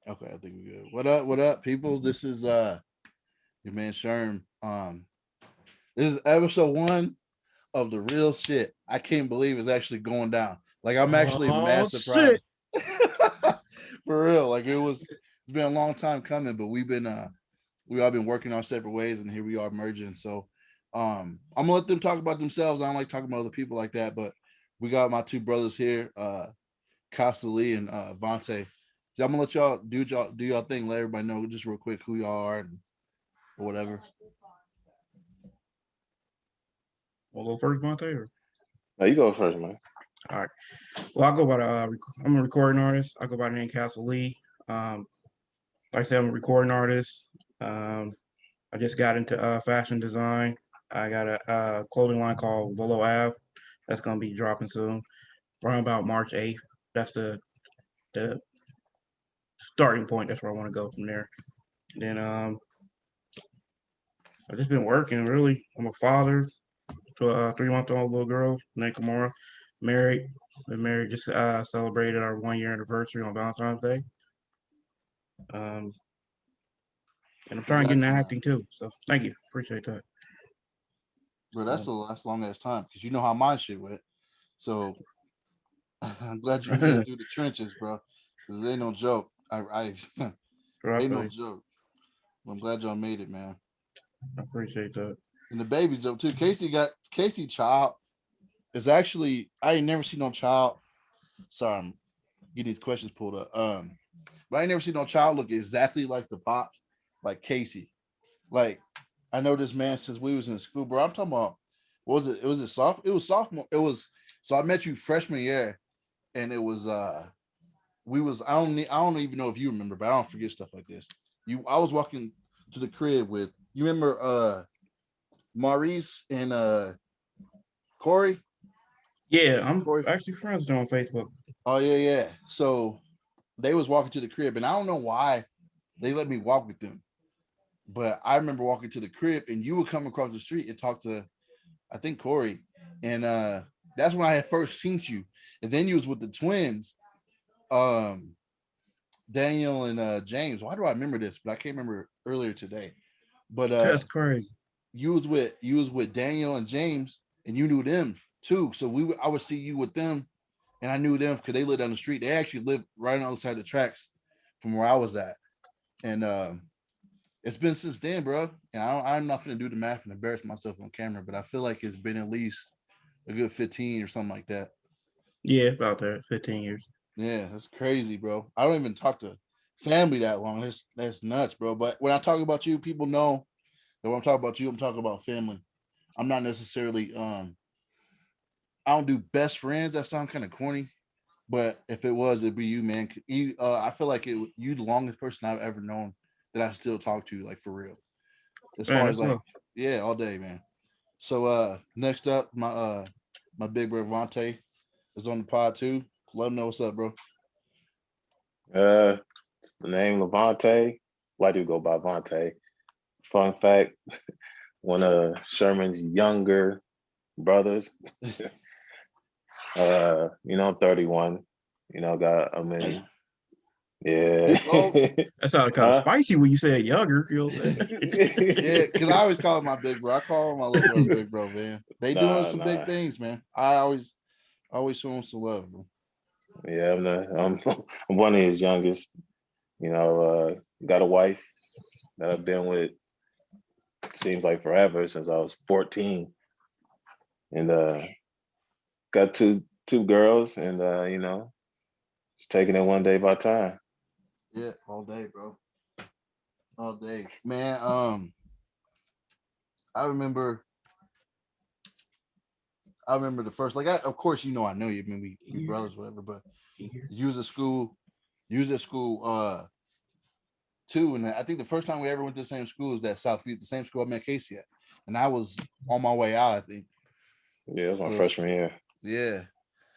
Okay, I think we're good. What up? What up, people? This is your man Sherm. This is episode one of the real shit. I can't believe it's actually going down. Like I'm actually Oh mad surprised. shit! For real. Like it's been a long time coming, but we all been working our separate ways and here we are merging. So I'm gonna let them talk about themselves. I don't like talking about other people like that, but we got my two brothers here, Costa Lee and Vontae. So I'm gonna let y'all do y'all thing. Let everybody know just real quick who y'all are and or whatever. We'll go first, Monte. No, you go first, man. All right. Well, I go by the. I'm a recording artist. I go by the name Castle Lee. Like I said, I'm a recording artist. Um, I just got into fashion design. I got a clothing line called Volo Ave. That's gonna be dropping soon, around about March 8th. That's the starting point. That's where I want to go from there. Then I've just been working really. I'm a father to a 3-month-old little girl named Kamara. Married. Been married. Just celebrated our 1 year anniversary on Valentine's Day. Um, and I'm trying to get into Congrats on that, acting too. So thank you. Appreciate that. bro. Uh, That's a long ass time because you know how my shit went. So I'm glad you made it through the trenches, bro. Because they ain't no joke. I I ain't feel no you. joke. I'm glad y'all made it, man. I appreciate that. And the baby joke too. Casey child is actually I ain't never seen no child. Sorry, I'm getting these questions pulled up. But I ain't never seen no child look exactly like the pops, like Casey. Like I know this man since we was in school, bro. I'm talking about what was it? It was a soft. It was sophomore. It was so I met you freshman year, and it was we was I don't even know if you remember, but I don't forget stuff like this. I was walking to the crib with you remember Maurice and Corey. Yeah, I'm Corey. actually friends with them on Facebook. Oh yeah, yeah. So they was walking to the crib, and I don't know why they let me walk with them. But I remember walking to the crib, and you would come across the street and talk to, I think Corey, and that's when I had first seen you. And then you was with the twins, um, Daniel and James. Why do I remember this? But I can't remember earlier today. But That's crazy. you was with Daniel and James, and you knew them too. So I would see you with them, and I knew them because they lived down the street. They actually lived right on the other side of the tracks from where I was at, and it's been since then, bro. And I'm not gonna do the math and embarrass myself on camera, but I feel like it's been at least a good 15 or something like that. Yeah, about that. 15 years. Yeah, that's crazy, bro. I don't even talk to family that long. That's nuts, bro. But when I talk about you, people know that when I'm talking about you, I'm talking about family. I'm not necessarily I don't do best friends. That sounds kind of corny, but if it was, it'd be you, man. I feel like you the longest person I've ever known that I still talk to, like for real. As Man, far as that's like, love. yeah, all day, man. So next up, my big brother Vontae is on the pod too. Let him know what's up, bro. Uh, it's the name Levante. Why do you go by Vontae? Fun fact: one of Sherman's younger brothers. I'm 31. Got yeah. He's old. That sounded kind of Huh? spicy when you said younger. You know what I'm Yeah, because I always call him my big bro. I call him my little brother, saying? big bro, man. They doing Nah, some big nah. things, man. I always show him some love, bro. Yeah, I'm one of his youngest. Got a wife that I've been with seems like forever since I was 14, and got two girls, and just taking it one day by time. Yeah, all day, bro. All day, man. I remember. I remember the first. Of course, I know you. I mean, we brothers, whatever. But you was at school. You was at school. Too. And I think the first time we ever went to the same school was that Southview, the same school I met Casey at. And I was on my way out, I think. Yeah, it was my So freshman year. yeah.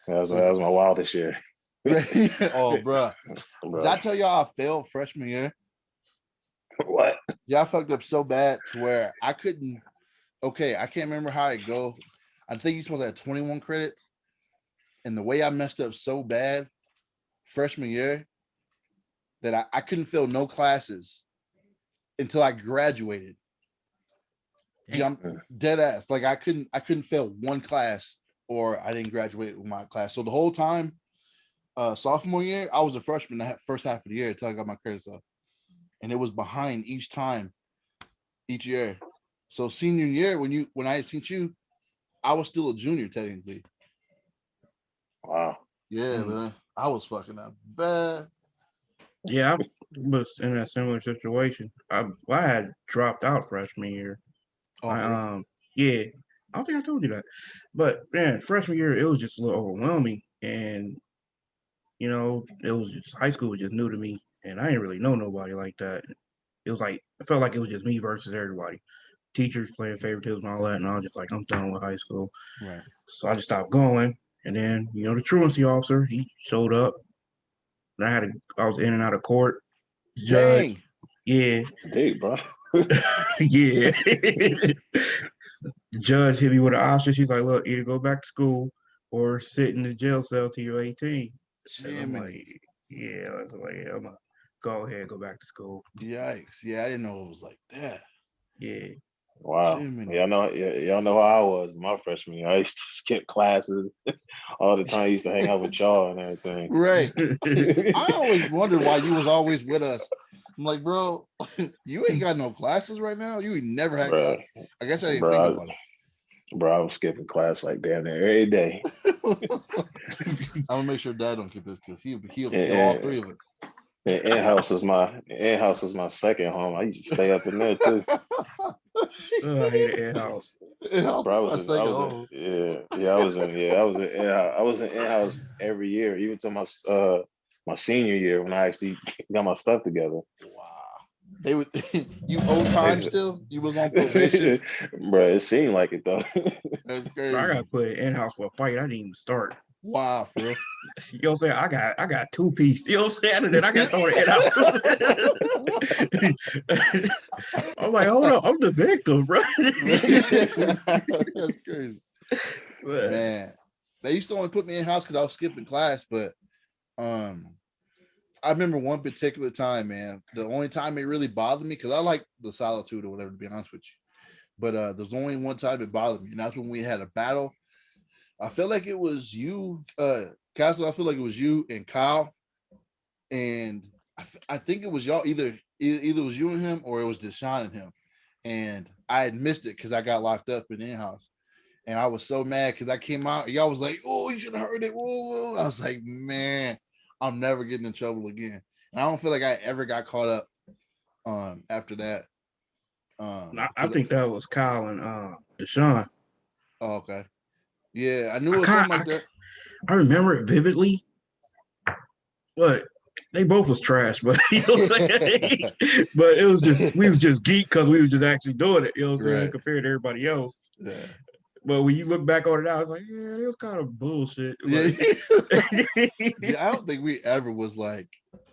That So was my wildest year, oh bruh. Did I bro. tell y'all I failed freshman year? What? Yeah, I fucked up so bad to where I couldn't I can't remember how it go. I think you're supposed to have 21 credits. And the way I messed up so bad freshman year, that I couldn't fail no classes until I graduated. Yeah, I'm dead ass. Like I couldn't fail one class or I didn't graduate with my class. So the whole time, sophomore year, I was a freshman the first half of the year until I got my credits up. And it was behind each time, each year. So senior year, when I seen you, I was still a junior technically. Wow. Yeah, man. I was fucking up bad. Yeah, I was in a similar situation. I had dropped out freshman year. Oh, I for real? yeah, I don't think I told you that. But man, freshman year it was just a little overwhelming, and it was just high school was just new to me, and I didn't really know nobody like that. It was like I felt like it was just me versus everybody. Teachers playing favoritism and all that, and I was just like, I'm done with high school. Right. So I just stopped going, and then the truancy officer he showed up, and I was in and out of court. Judge, Dang. yeah, Dude, bro. yeah. The judge hit me with an option. She's like, look, either go back to school or sit in the jail cell till you're 18. And I'm like, Jiminy. yeah, I was like, yeah, I'm gonna go ahead, go back to school. Yikes. Yeah, I didn't know it was like that. Yeah. Wow. Jiminy. Y'all know how I was my freshman year. I used to skip classes all the time. I used to hang out with y'all and everything. Right. I always wondered why you was always with us. I'm like, bro, you ain't got no classes right now. You ain't never had Bro, class. I guess I didn't think about I was skipping class like damn near every day. it. I'm gonna make sure Dad don't get this because he'll kill all And, three of us. and in-house was my second home. I used to stay up in there too. Oh, I hate the air house. Bro, I was in in-house every year, even to my senior year when I actually got my stuff together. Wow. They would you old time still? You was on probation? Bro, it seemed like it though. That's Bro, I crazy. got put in house for a fight. I didn't even start. Wow, for real. You know what I'm saying? I got 2 piece. You know what I'm saying? And then I got thrown in house. I'm like, hold up, I'm the victim, bro. That's crazy. Man. They used to only put me in house because I was skipping class, but I remember one particular time, man. The only time it really bothered me, because I like the solitude or whatever, to be honest with you. But there's only one time it bothered me, and that's when we had a battle. I feel like it was you, Castle. I feel like it was you and Kyle, and I think it was y'all. Either it was you and him, or it was Deshaun and him. And I had missed it because I got locked up in the in-house, and I was so mad because I came out. Y'all was like, "Oh, you should have heard it." Whoa. I was like, "Man, I'm never getting in trouble again." And I don't feel like I ever got caught up after that. I think that was Kyle and Deshaun. Oh, okay. Yeah, I knew it was something like that. I remember it vividly, but they both was trash. But you know what I'm saying? But it was just we was just geek because we was just actually doing it. You know what I'm saying? Right. Compared to everybody else. Yeah. But when you look back on it now, it's like, yeah, it was kind of bullshit. Yeah. Like, Yeah, I don't think we ever was like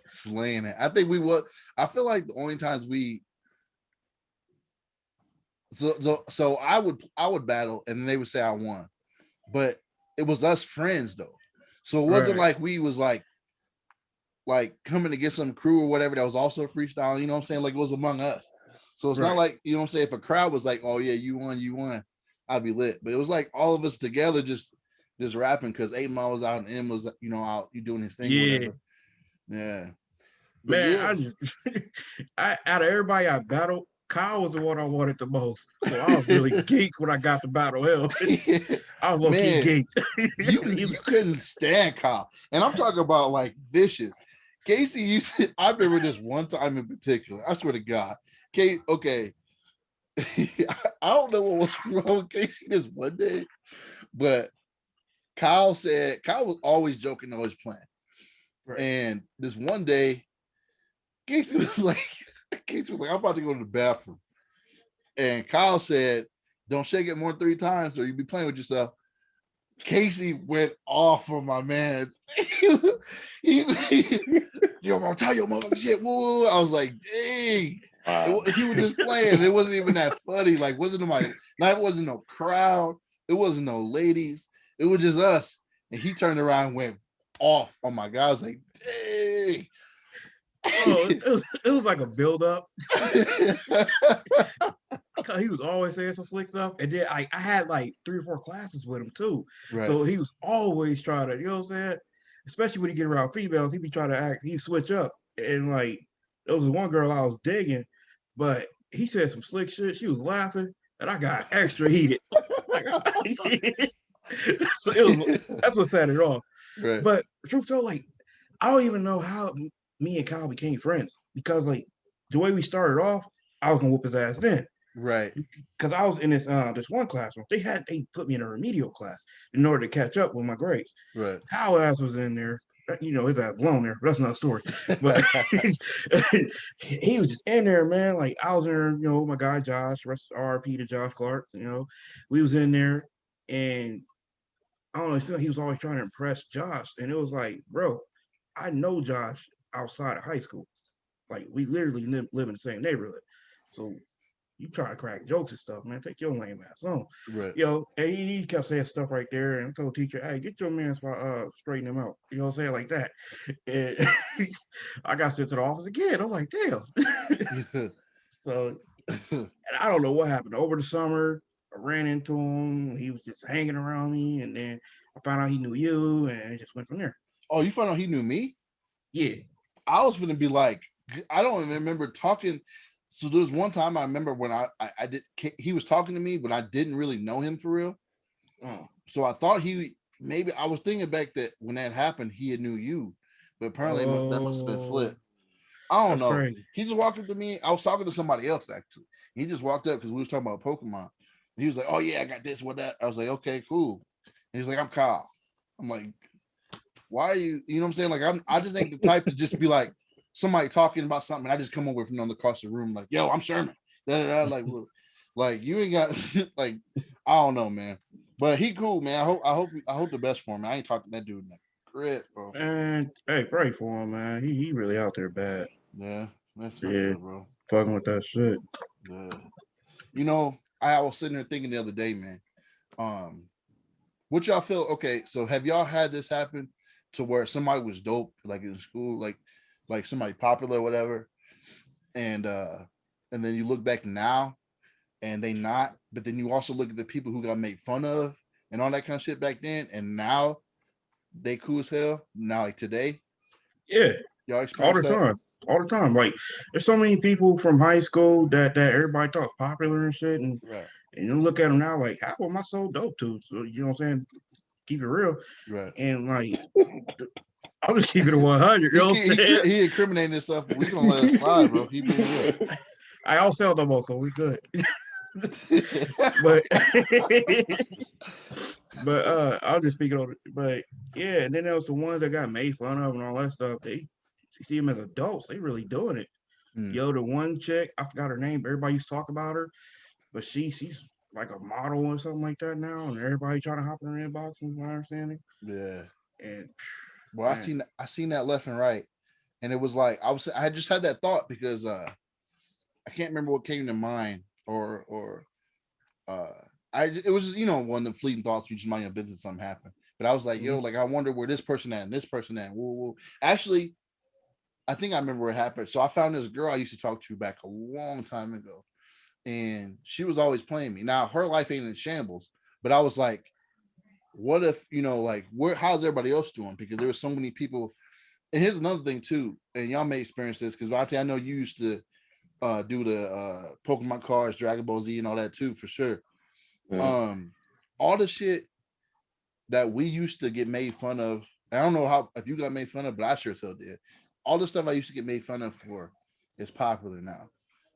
slaying it. I think we was. I feel like the only times we. So I would battle and they would say I won, but it was us friends though. So it wasn't Right. like we was like coming to get some crew or whatever that was also freestyle. You know what I'm saying? Like it was among us. So it's not Right. like, you know what I'm saying? If a crowd was like, "Oh yeah, you won," I'd be lit. But it was like all of us together just rapping because 8 Mile was out and M was out you doing his thing or Yeah. whatever. Yeah. But Man, yeah. I just out of everybody I battled, Kyle was the one I wanted the most. So I was really geeked when I got to battle him. I was low-key Man, geeked. you couldn't stand Kyle. And I'm talking about like vicious. Casey used to, I remember this one time in particular. I swear to God. Okay. I don't know what was wrong with Casey this one day, but Kyle was always joking, always playing. Right. And this one day, Casey was like, I'm about to go to the bathroom. And Kyle said, "Don't shake it more than 3 times or you'll be playing with yourself." Casey went off on my man. Yo, I'm tell your mother shit. Woo. I was like, dang. Wow. He was just playing. It wasn't even that funny. Like, wasn't no crowd. It wasn't no ladies. It was just us. And he turned around and went off on my guy. I was like, dang. Oh, it was like a build up. He was always saying some slick stuff, and then I had like 3 or 4 classes with him too. Right. So he was always trying to, you know what I'm saying? Especially when he get around females, he be trying to act, he switch up. And like there was one girl I was digging, but he said some slick shit. She was laughing, and I got extra heated. So that's what set it off. Right. But truth told, like I don't even know how me and Kyle became friends because like the way we started off, I was gonna whoop his ass then. Right. Because I was in this one classroom. They put me in a remedial class in order to catch up with my grades. Right. Kyle ass was in there. You know, his ass blown there, but that's another story. But he was just in there, man. Like I was in there, you know, my guy Josh, rest RP to Josh Clark, you know. We was in there and I don't know, it seemed like he was always trying to impress Josh. And it was like, bro, I know Josh outside of high school. Like we literally live in the same neighborhood. So you try to crack jokes and stuff, man. Take your lame ass on. Right. You know, and he kept saying stuff right there. And I told the teacher, hey, get your man straighten him out. You know what I'm saying? Like that. And I got sent to the office again. I'm like, damn. So and I don't know what happened. Over the summer, I ran into him. He was just hanging around me. And then I found out he knew you and it just went from there. Oh, you found out he knew me? Yeah. I was gonna be like, I don't even remember talking. So there was one time I remember when I did, he was talking to me, but I didn't really know him for real. Oh. So I thought maybe I was thinking back that when that happened, he had knew you, but apparently that must have been flipped. I don't know. Crazy. He just walked up to me. I was talking to somebody else actually. He just walked up because we was talking about Pokemon. He was like, "Oh yeah, I got this, what that." I was like, "Okay, cool." And he's like, "I'm Kyle." I'm like, "Why are you?" You know what I'm saying? Like I just ain't the type to just be like somebody talking about something, and I just come over from across the room like, "Yo, I'm Sherman." Like you ain't got like I don't know, man. But he cool, man. I hope the best for him. I ain't talking to that dude in the grit, bro. And hey, pray for him, man. He really out there bad. Yeah, that's Yeah, bro. fucking with that shit. Yeah. You know, I was sitting there thinking the other day, man. What y'all feel? Okay, so have y'all had this happen to where somebody was dope, like in school, like somebody popular or whatever, and then you look back now and they not, but then you also look at the people who got made fun of and all that kind of shit back then, and now they cool as hell. Now, like today, Yeah, y'all all experience the that? time, all the time. Like there's so many people from high school that everybody thought popular and shit, and Right, you look at them now like, how am I so dope to? So you know what I'm saying? Keep it real, right. and like I'll just keep it 100. You know what I'm saying? He incriminating himself, but we gonna let it slide, bro. He being real. I all sell no more, so we good. but but I'll just speak on it. But yeah, and then there was the ones that got made fun of and all that stuff. They see them as adults. They really doing it. Yo, the one chick, I forgot her name, but everybody used to talk about her. But she's like a model or something like that now, and everybody trying to hop in her inbox, from my understanding. Yeah. And well, I seen that left and right. And it was like I just had that thought because I can't remember what came to mind or it was just, one of the fleeting thoughts, you just mind your business, something happened. But I was like, yo, like I wonder where this person at and this person at. Whoa. Actually, I think I remember what happened. So I found this girl I used to talk to back a long time ago, and she was always playing me. Now her life ain't in shambles, but I was like, what if, like how's everybody else doing? Because there were so many people. And here's another thing too, and y'all may experience this because I know you used to do the Pokemon cards, Dragon Ball Z, and all that too, for sure. All the shit that we used to get made fun of. I don't know if you got made fun of, but I sure still did. All the stuff I used to get made fun of for is popular now.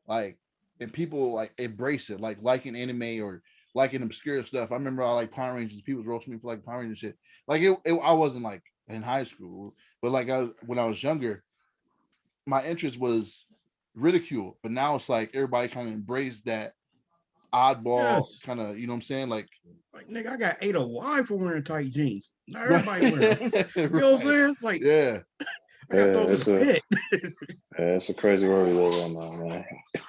Like, and people like embrace it, like liking anime or liking obscure stuff. I remember I like Power Rangers. People roasting me for like Power Rangers shit. Like I wasn't like in high school, but like when I was younger, my interest was ridicule. But now it's like everybody kind of embraced that oddball kind of, you know what I'm saying? Like nigga, I got 8 a Y for wearing tight jeans. Not everybody wear them. You know what I'm saying? Like, yeah. I got those in the pit. It's a crazy world we live in now, man.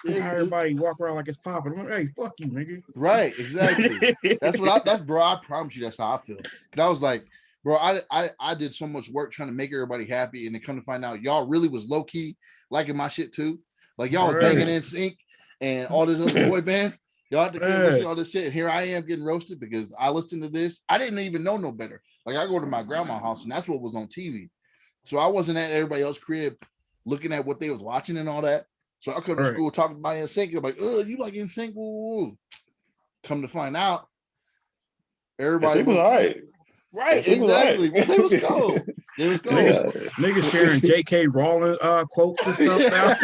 Everybody walk around like it's popping. I'm like, hey, fuck you, nigga. Right, exactly. That's bro. I promise you, that's how I feel. Cause I was like, bro. I did so much work trying to make everybody happy, and then come to find out, y'all really was low key liking my shit too. Like y'all was banging Right. in sync and all this other boy band. Y'all at the crib Right. listening to all this shit. Here I am getting roasted because I listened to this. I didn't even know no better. Like I go to my grandma's house and that's what was on TV. So I wasn't at everybody else's crib looking at what they was watching and all that. So I come to Right. school talking about NSYNC. I'm like, oh, you like NSYNC? Woo, woo, woo. Come to find out, everybody It was low all key. right. Right, It was all right. exactly. They was cold. They was cold. Niggas sharing J.K. Rowling quotes and stuff now.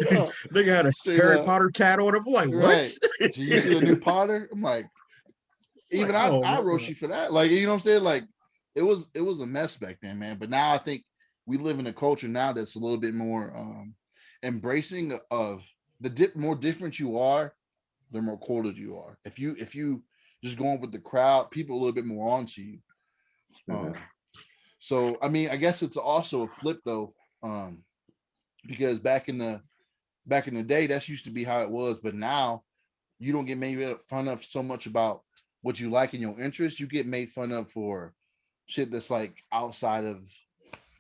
Yeah. Nigga had a Straight Harry up. Potter tat on him. Like, what? Right. Did you see the new Potter? I'm like, even Like, oh, I my roast God. you for that. Like, you know what I'm saying? Like, it was a mess back then, man. But now I think we live in a culture now that's a little bit more embracing of the more different you are, the more quoted you are. If you just going with the crowd, people a little bit more onto you. Mhm. So I mean, I guess it's also a flip though, because back in the day, that's used to be how it was. But now you don't get made fun of so much about what you like and your interests. You get made fun of for shit that's like outside of.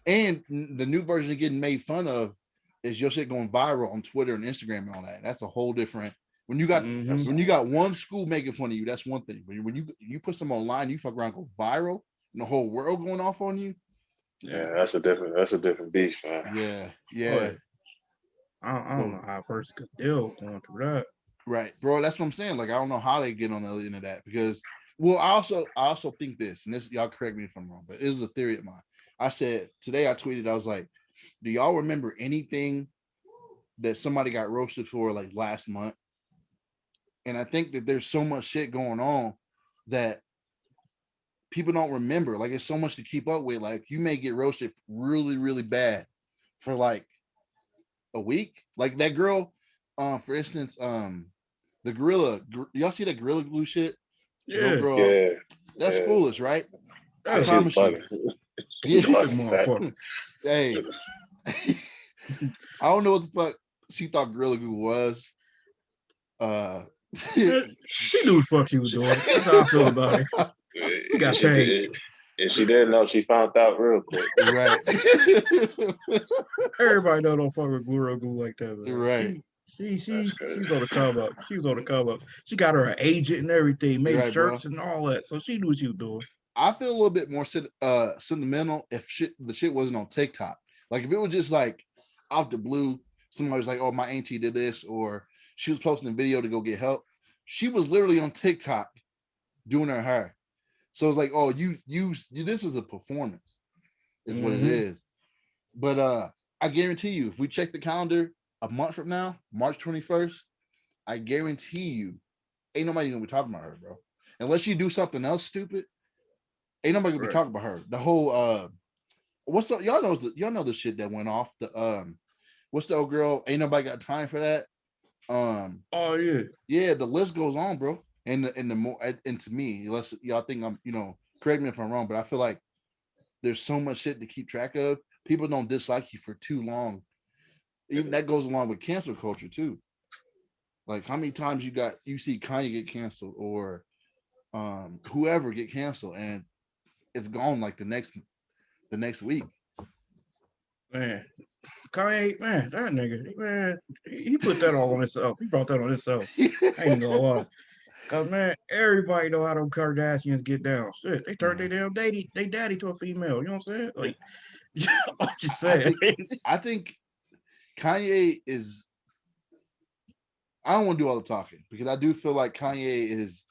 And the new version of getting made fun of is your shit going viral on Twitter and Instagram and all that. That's a whole different. When you got Mhm. when you got one school making fun of you, that's one thing. But when you put some online, you fuck around, go viral, and the whole world going off on you. Yeah, that's a different beast, man. Yeah, Oh, yeah. yeah. I don't know how a person could deal with going through that. Right, bro. That's what I'm saying. Like, I don't know how they get on the other end of that because, well, I also think this, and this y'all correct me if I'm wrong, but it is a theory of mine. I said today, I tweeted, I was like, do y'all remember anything that somebody got roasted for like last month? And I think that there's so much shit going on that people don't remember. Like, it's so much to keep up with. Like, you may get roasted really, really bad for like a week. Like that girl, for instance, the y'all see that Gorilla Glue shit? Little Yeah, girl, Yeah, that's yeah. foolish, right? I that's She was promise you. bugging. She was Yeah. stupid bugging that. motherfucker. Hey, I don't know what the fuck she thought Gorilla Glue was. Uh, She knew what the fuck she was doing. That's how I feel about it. He got She paid. did, and she didn't know. She found out real quick. right. Everybody know don't fuck with Glue like that, man. Right. That's She crazy. was on the come up. She was on the come up. She got her an agent and everything, You're made right, bro. shirts and all that. So she knew what she was doing. I feel a little bit more sentimental if the shit wasn't on TikTok. Like if it was just like out the blue, somebody was like, "Oh, my auntie did this," or she was posting a video to go get help. She was literally on TikTok doing her hair. So it's like, "Oh, you this is a performance," is what it Mhm. is. But I guarantee you, if we check the calendar a month from now, March 21st, I guarantee you, ain't nobody gonna be talking about her, bro. Unless you do something else stupid, ain't nobody gonna be Right. talking about her. The whole what's the y'all know the shit that went off. The what's the old girl? Ain't nobody got time for that. Oh yeah. Yeah, the list goes on, bro. And the more and to me, unless y'all think I'm, correct me if I'm wrong, but I feel like there's so much shit to keep track of. People don't dislike you for too long. Even that goes along with cancel culture too. Like how many times you see Kanye get canceled or whoever get canceled and it's gone like the next week. Man. Kanye, man, that nigga, man, he put that all on himself. He brought that on himself. I ain't gonna lie. Cause man, everybody know how them Kardashians get down. Shit, they turned their damn daddy to a female. You know what I'm saying? Like, I'm just I saying. think Kanye is. I don't want to do all the talking because I do feel like Kanye is.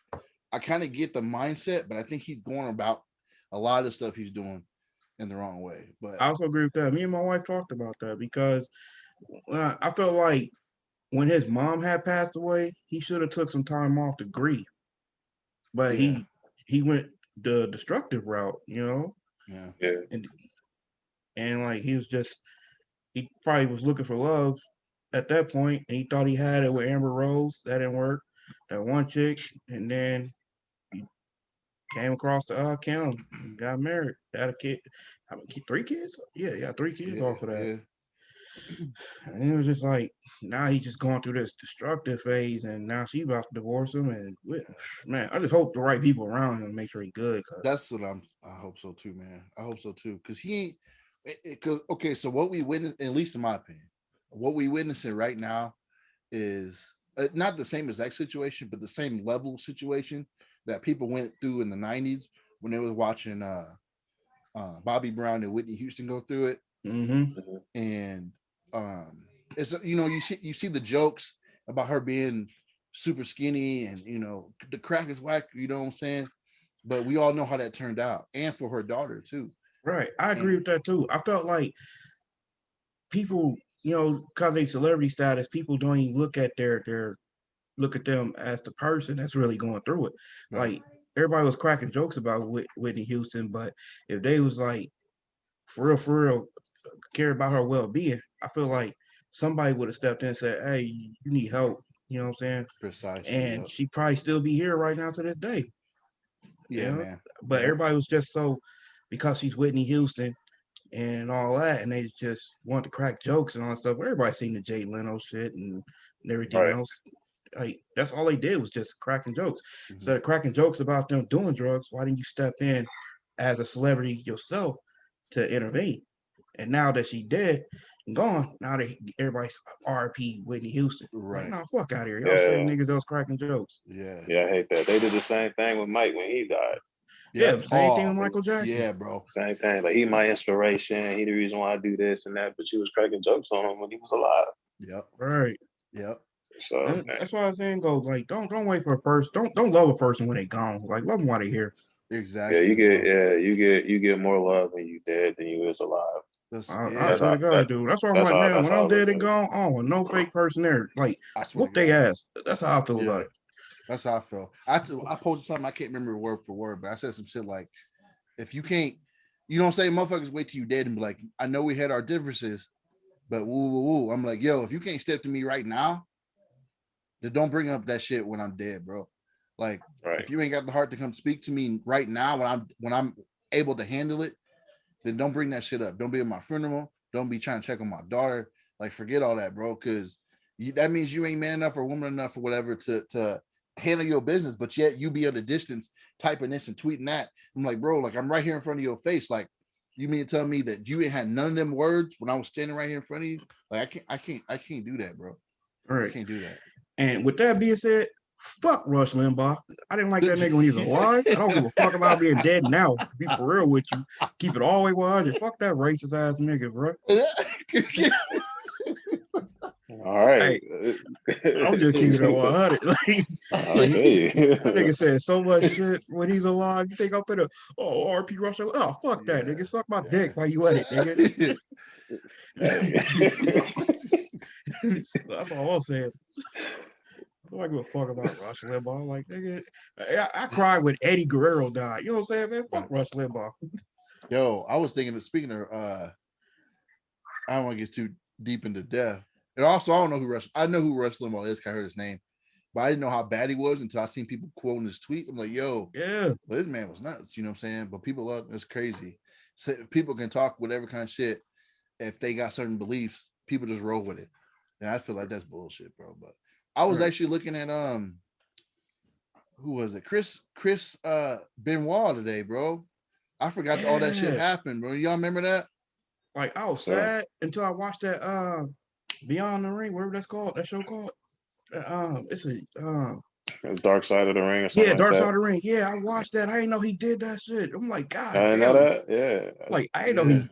I kind of get the mindset, but I think he's going about a lot of the stuff he's doing in the wrong way. But I also agree with that. Me and my wife talked about that because I felt like when his mom had passed away, he should have took some time off to grieve, but yeah, he went the destructive route, you know, yeah, Yeah. and like he probably was looking for love at that point, and he thought he had it with Amber Rose. That didn't work. That one chick, and then he came across the Kim and got married. Had a kid. How many 3 kids? Yeah, 3 kids yeah, off of that. yeah. And it was just like now he's just going through this destructive phase, and now she's about to divorce him. And man, I just hope the right people around him make sure he's good. Cause That's what I hope so too, man. I hope so too, because he ain't. Cause okay, so what we witness, at least in my opinion, what we witnessing right now is not the same exact situation, but the same level situation that people went through in the '90s when they was watching Bobby Brown and Whitney Houston go through it. mm-hmm. And it's you see the jokes about her being super skinny and the crack is whack. You know what I'm saying? But we all know how that turned out, and for her daughter too. Right, I agree And with that too. I felt like people, because they celebrity status, people don't even look at their look at them as the person that's really going through it. right, Like everybody was cracking jokes about Whitney Houston, but if they was like for real, care about her well being, I feel like somebody would have stepped in and said, "Hey, you need help." You know what I'm saying? precisely. And Yep. she probably still be here right now to this day. You Yeah, know, man. but Yep. everybody was just so because she's Whitney Houston and all that, and they just want to crack jokes and all that stuff. Everybody seen the Jay Leno shit and everything Right. else. Like that's all they did was just cracking jokes. Mhm. Instead of cracking jokes about them doing drugs, why didn't you step in as a celebrity yourself to intervene? And now that she dead and gone, now everybody's RP Whitney Houston. Like, Right. no, fuck out of here. Y'all say Yeah. niggas that was cracking jokes. Yeah. Yeah, I hate that. They did the same thing with Mike when he died. Yeah, Yep. same thing Oh, with Michael Jackson. yeah, bro. Same thing. Like he my inspiration. He the reason why I do this and that. But she was cracking jokes on him when he was alive. Yep. Right. Yep. So And that's why I'm saying go like don't wait for a person. Don't love a person when they gone. Like love them while they here. yeah, Exactly, bro. you get more love when you dead than you is alive. I That's Yeah. swear how to God, that dude. That's why I'm like, man, that's when how I'm I look dead at and it. gone, I don't want no fake person there. Like I swear to whoop they God. ass. That's how I feel about Yeah. it. That's how I feel. I posted something, I can't remember word for word, but I said some shit like, if you can't, say motherfuckers wait till you dead and be like, I know we had our differences, but woo woo woo. I'm like, yo, if you can't step to me right now, then don't bring up that shit when I'm dead, bro. Like, Right. if you ain't got the heart to come speak to me right now when I'm able to handle it, then don't bring that shit up. Don't be at my funeral. Don't be trying to check on my daughter. Like, forget all that, bro. Because that means you ain't man enough or woman enough or whatever to handle your business. But yet you be at a distance typing this and tweeting that. I'm like, bro, like I'm right here in front of your face. Like, you mean to tell me that you ain't had none of them words when I was standing right here in front of you? Like, I can't do that, bro. All I right. can't do that. And with that being said, fuck Rush Limbaugh. I didn't like that nigga when he was alive. I don't give a fuck about being dead now. To be for real with you. Keep it all the way 100. Fuck that racist ass nigga, bro. All right. Hey, I'm just keeping it 100. Like, I feel you. that nigga said so much shit when he's alive. You think I'm finna, RP Rush? Oh, fuck that, nigga. Suck my dick while you at it, nigga. That's all I'm saying. I don't give a fuck about Rush Limbaugh. Like, nigga, I cried when Eddie Guerrero died. You know what I'm saying, man? Fuck Rush Limbaugh. Yo, I was thinking of speaking of I don't want to get too deep into death. And also I don't know who Rush I know who Rush Limbaugh is, 'cause I heard his name, but I didn't know how bad he was until I seen people quoting his tweet. I'm like, yo, Yeah. well, this man was nuts, you know what I'm saying? But people love it's crazy. So if people can talk whatever kind of shit, if they got certain beliefs, people just roll with it. And I feel like that's bullshit, bro. But I was Right. actually looking at who was it? Chris Benoit today, bro. I forgot all that shit Yeah. happened, bro. Y'all remember that? Like, I was sad until I watched that Beyond the Ring, whatever that's called, that show called. It's a It's Dark Side of the Ring or something yeah, like Dark Side that. of the Ring. Yeah, I watched that. I didn't know he did that shit. I'm like, I God didn't know damn. that. Yeah. Like, I didn't know Yeah.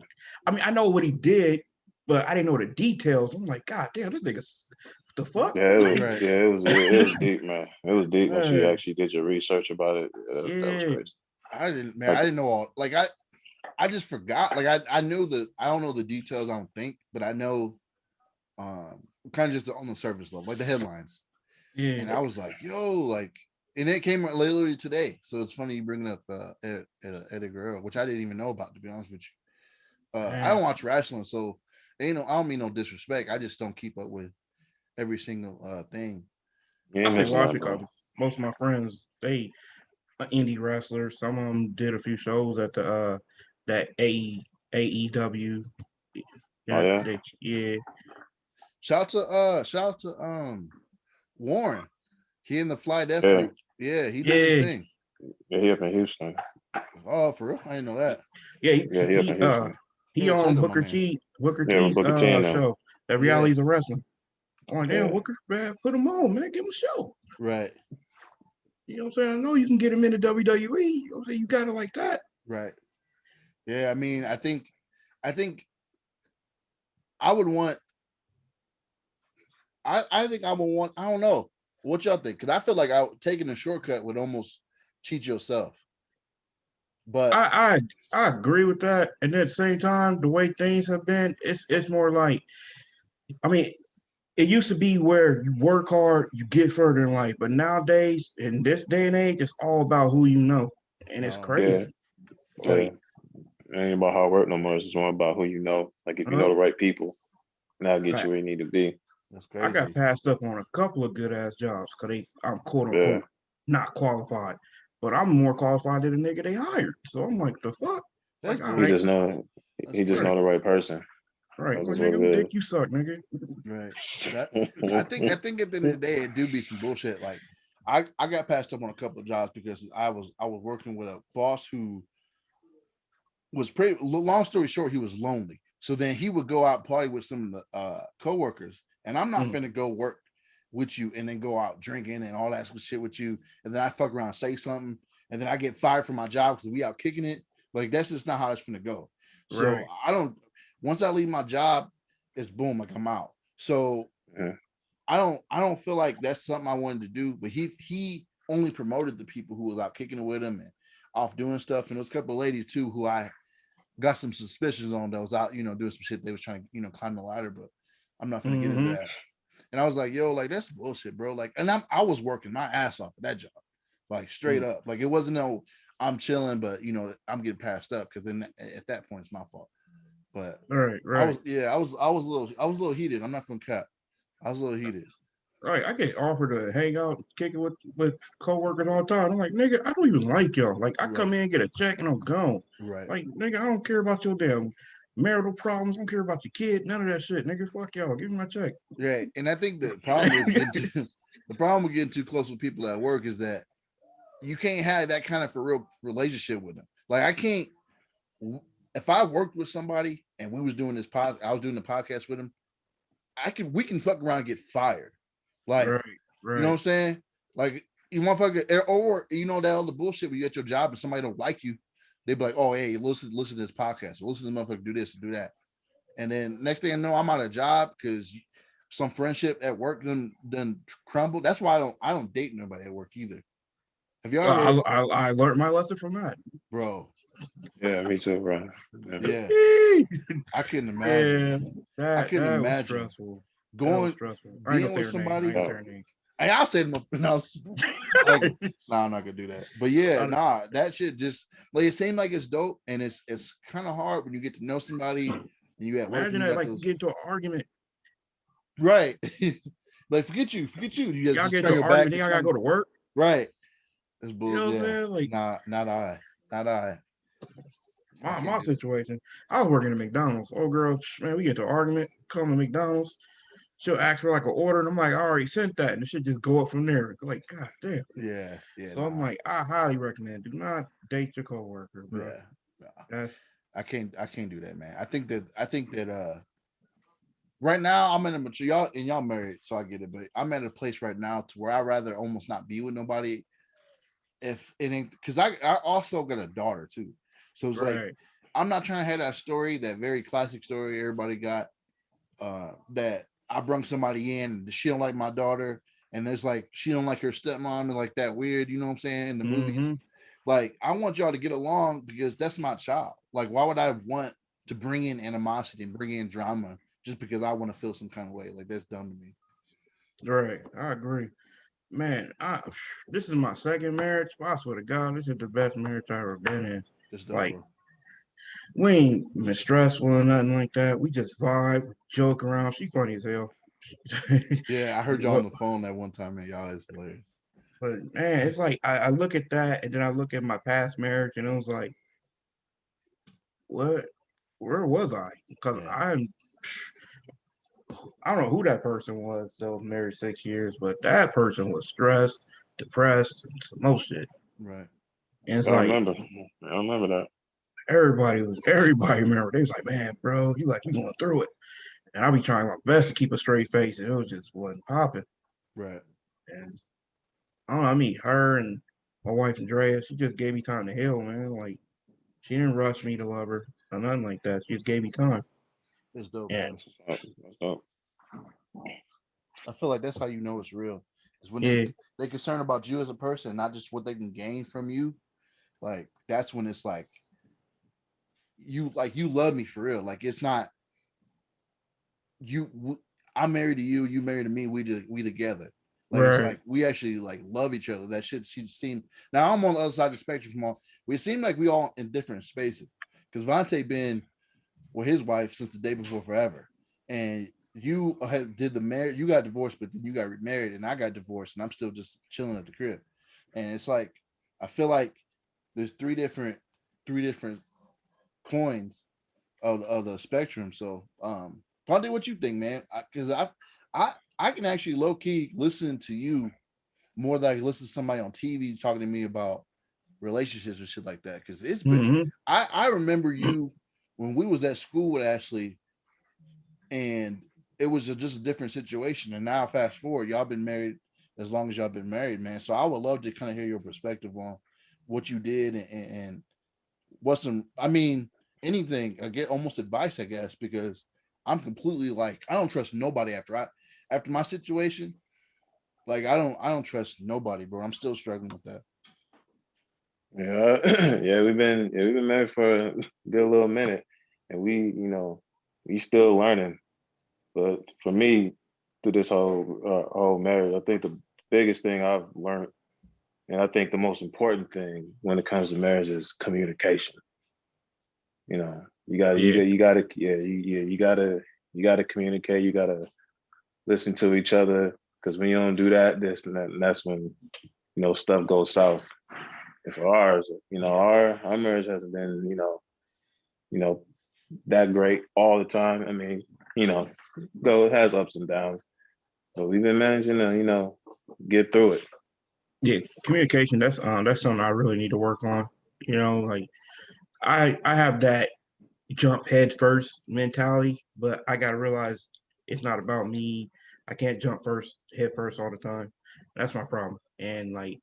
I mean, I know what he did, but I didn't know the details. I'm like, God damn, this nigga's the fuck? Yeah, it was Right. it was deep, man. It was deep once you Man, actually did your research about it. That was yeah. crazy. I Like, didn't know all like I just forgot. Like I knew I don't know the details, I don't think, but I know kind of just on the surface level, like the headlines. Yeah. And I was like, yo, like, and it came out literally today. So it's funny you bringing up Eddie Guerrero, which I didn't even know about, to be honest with you. I Man. don't watch wrestling, so I don't mean no disrespect. I just don't keep up with every single thing. you I ain't say missing watch nothing, because bro. most of my friends, they are indie wrestlers. Some of them did a few shows at the that AEW. yeah? Yeah. Shout out to Warren. He in the Fly Death Yeah. group. Yeah, he doing his Yeah. thing. Yeah, he up in Houston. Oh, for real? I didn't know that. Yeah, Yeah, he up in Houston. he Yeah, shout out on to my Booker man. T, Yeah, with Booker T and them. show, the realities of wrestling. I'm like, damn, Yeah. Booker, man, put him on, man, give him a show. Right, You know what I'm saying? I know you can get him into WWE. You know what I'm saying? You got it like that. right. Yeah, I mean, I think I would want. I think I would want. I don't know what y'all think, because I feel like taking a shortcut would almost cheat yourself. But I agree with that. And at the same time, the way things have been, it's more like, I mean, it used to be where you work hard, you get further in life. But nowadays, in this day and age, it's all about who you know. And it's Yeah. crazy. Yeah. Like, It ain't about hard work no more. It's just more about who you know. Like if you know the right people, that'll get Right. you where you need to be. that's I got crazy. passed up on a couple of good ass jobs because I'm quote Yeah. unquote not qualified. But I'm more qualified than the nigga they hired. So I'm like, the fuck? That's Like, all He right, just know he just know the right person. right. That's Well, just what nigga, who it think you suck, nigga? Right. I think at the end of the day, it do be some bullshit. Like I got passed up on a couple of jobs because I was working with a boss who was pretty. Long story short, he was lonely. So then he would go out party with some of the coworkers, and I'm not finna go work with you and then go out drinking and all that shit with you, and then I fuck around, say something, and then I get fired from my job because we out kicking it. Like that's just not how it's finna go. So Right. I don't. Once I leave my job, it's boom, like I'm out. So Yeah. I don't feel like that's something I wanted to do. But he only promoted the people who was out kicking it with him and off doing stuff. And there was a couple of ladies too who I got some suspicions on that was out, doing some shit. They was trying to, climb the ladder, but I'm not gonna get into that. And I was like, yo, like that's bullshit, bro. Like, and I was working my ass off of that job, like straight up. Like it wasn't no I'm chilling, but I'm getting passed up because then at that point it's my fault. But Right. I was a little heated. I'm not gonna cap. I was a little heated. Right. I get offered to hang out, kick it with coworkers all the time. I'm like, nigga, I don't even like y'all. Like, I come in, get a check, and I'm gone. Right. Like, nigga, I don't care about your damn marital problems. I don't care about your kid. None of that shit, nigga. Fuck y'all. Give me my check. Right. And I think the problem with getting too close with people at work is that you can't have that kind of for real relationship with them. Like I can't. If I worked with somebody and we was doing I was doing the podcast with him, we can fuck around and get fired. Like, right. you know what I'm saying? Like, you motherfucker, or that other bullshit where you at your job and somebody don't like you, they be like, oh, hey, listen to this podcast, or listen to the motherfucker do this and do that. And then next thing I know, I'm out of job because some friendship at work done crumbled. That's why I don't date nobody at work either. Have y'all ever, I learned my lesson from that, bro? Yeah, me too, bro. Yeah, I couldn't imagine. Yeah, I couldn't that imagine was stressful. going Stressful. being with somebody. Name. Hey, I'll say them. Nah, I'm not gonna do that. But yeah, nah, that shit just like it seemed like it's dope, and it's kind of hard when you get to know somebody and you at work. Imagine that, like, get into an argument. Right. Like forget you. You y'all just get turn into your an back. argument, then y'all gotta go to work. Right. It's You know what I'm saying? Like, not I. My situation, I was working at McDonald's. Oh, girl, man, we get to an argument, come to McDonald's. She'll ask for like an order, and I'm like, I already sent that, and it should just go up from there. Like, god damn. Yeah. So I'm like, I highly recommend, do not date your coworker, bro. Yeah. I can't do that, man. I think that right now I'm in a mature y'all married, so I get it, but I'm at a place right now to where I'd rather almost not be with nobody if it ain't, because I also got a daughter too. So it's like I'm not trying to have that story, that very classic story everybody got, that I brung somebody in, she don't like my daughter, and there's like she don't like her stepmom and like that weird, you know what I'm saying, in the movies. Like I want y'all to get along because that's my child. Like why would I want to bring in animosity and bring in drama just because I want to feel some kind of way? Like that's dumb to me. Right, I agree. Man, this is my second marriage. I swear to God, this is the best marriage I've ever been in. Like, we ain't been stressful or nothing like that. We just vibe, joke around. She funny as hell. Yeah, I heard y'all on the phone that one time, and y'all is hilarious. But man, it's like I look at that, and then I look at my past marriage, and it was like, what where was I? Because Yeah. I don't know who that person was that was married 6 years, but that person was stressed, depressed, and some more shit. Right. And it's I like remember. I remember that. everybody remembered. They was like, man, bro, you going through it. And I be trying my best to keep a straight face, and it was just wasn't popping. Right. And I don't know, I mean, her and my wife Andrea, she just gave me time to heal, man. Like she didn't rush me to love her or nothing like that. She just gave me time. It's dope, bro. And That's what's up. That's dope. I feel like that's how you know it's real. Is when yeah, they concerned about you as a person, not just what they can gain from you. Like that's when it's like you love me for real. Like it's not you. I'm married to you. You married to me. We together. Like it's right. like we actually like love each other. That shit seem. Now I'm on the other side of the spectrum from all. We seem like we all in different spaces. Because Vontae been with his wife since the day before forever, and you did the marriage. You got divorced, but then you got remarried, and I got divorced, and I'm still just chilling at the crib. And it's like I feel like there's three different coins of the spectrum. So, Ponte, what you think, man? Because I can actually low key listen to you more than I can listen to somebody on TV talking to me about relationships and shit like that. Because it's been, Hmm. I remember you when we was at school with Ashley, and it was just a different situation. And now, fast forward, y'all been married as long as y'all been married, man. So I would love to kind of hear your perspective on what you did and what's some. I mean, anything. I get almost advice, I guess, because I'm completely like I don't trust nobody after my situation. Like I don't trust nobody, bro. I'm still struggling with that. Yeah, yeah, we've been married for a good little minute, and we still learning. But for me, through this whole marriage, I think the biggest thing I've learned, and I think the most important thing when it comes to marriage is communication. Yeah, You gotta, yeah, you gotta communicate. You gotta listen to each other because when you don't do that, and that's when stuff goes south. And for ours, our marriage hasn't been, you know, that great all the time. I mean, you know, though it has ups and downs, but we've been managing to, get through it. yeah. Communication. That's something I really need to work on. Like I have that jump head first mentality, but I gotta realize it's not about me. I can't jump head first all the time. That's my problem. And like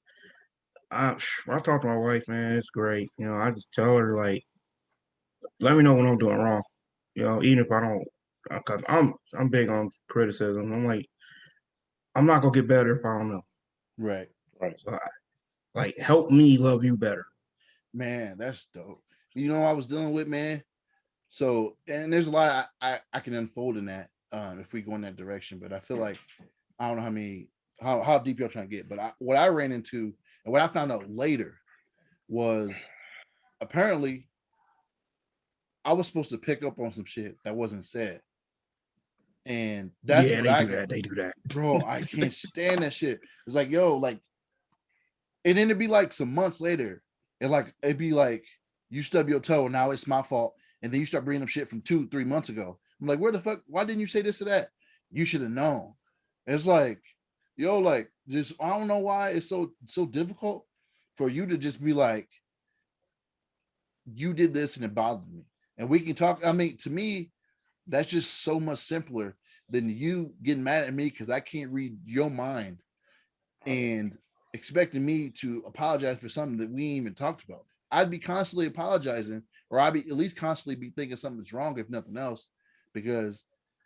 when I talk to my wife, man, it's great. I just tell her like, let me know when I'm doing wrong. Even if I don't, cause I'm big on criticism. I'm like, I'm not gonna get better if I don't know. Right, Right. So like, help me love you better. man. That's dope. You know what I was dealing with, man. So, and there's a lot I can unfold in that if we go in that direction. But I feel like I don't know how deep you're trying to get. But what I ran into and what I found out later was apparently I was supposed to pick up on some shit that wasn't said, and that's Yeah, what they I do got, that. They do that. bro. I can't stand that shit. It's like, yo, like, and then it'd be like some months later, and like it'd be like you stub your toe, now it's my fault, and then you start bringing up shit from 2-3 months ago. I'm like, where the fuck? Why didn't you say this or that? You should have known. It's like, yo, like, just I don't know why it's so difficult for you to just be like, you did this and it bothered me, and we can talk. I mean, to me, that's just so much simpler than you getting mad at me because I can't read your mind and expecting me to apologize for something that we ain't even talked about. I'd be constantly apologizing, or I'd be at least constantly be thinking something's wrong, if nothing else, because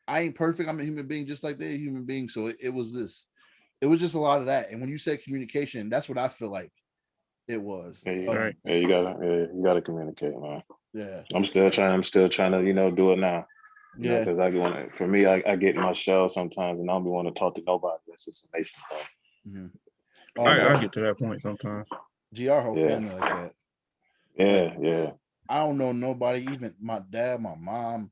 I ain't perfect. I'm a human being just like they're a human being. So it was just a lot of that. And when you said communication, that's what I feel like it was. Yeah, All right. you gotta communicate, man. Yeah, I'm still trying to, do it now. yeah. Because for me, I get in my shell sometimes, and I don't be want to talk to nobody. That's just a Mason thing. Mm-hmm. You Oh, I know? get to that point sometimes. GR whole Yeah, family like that. Like yeah. I don't know nobody, even my dad, my mom.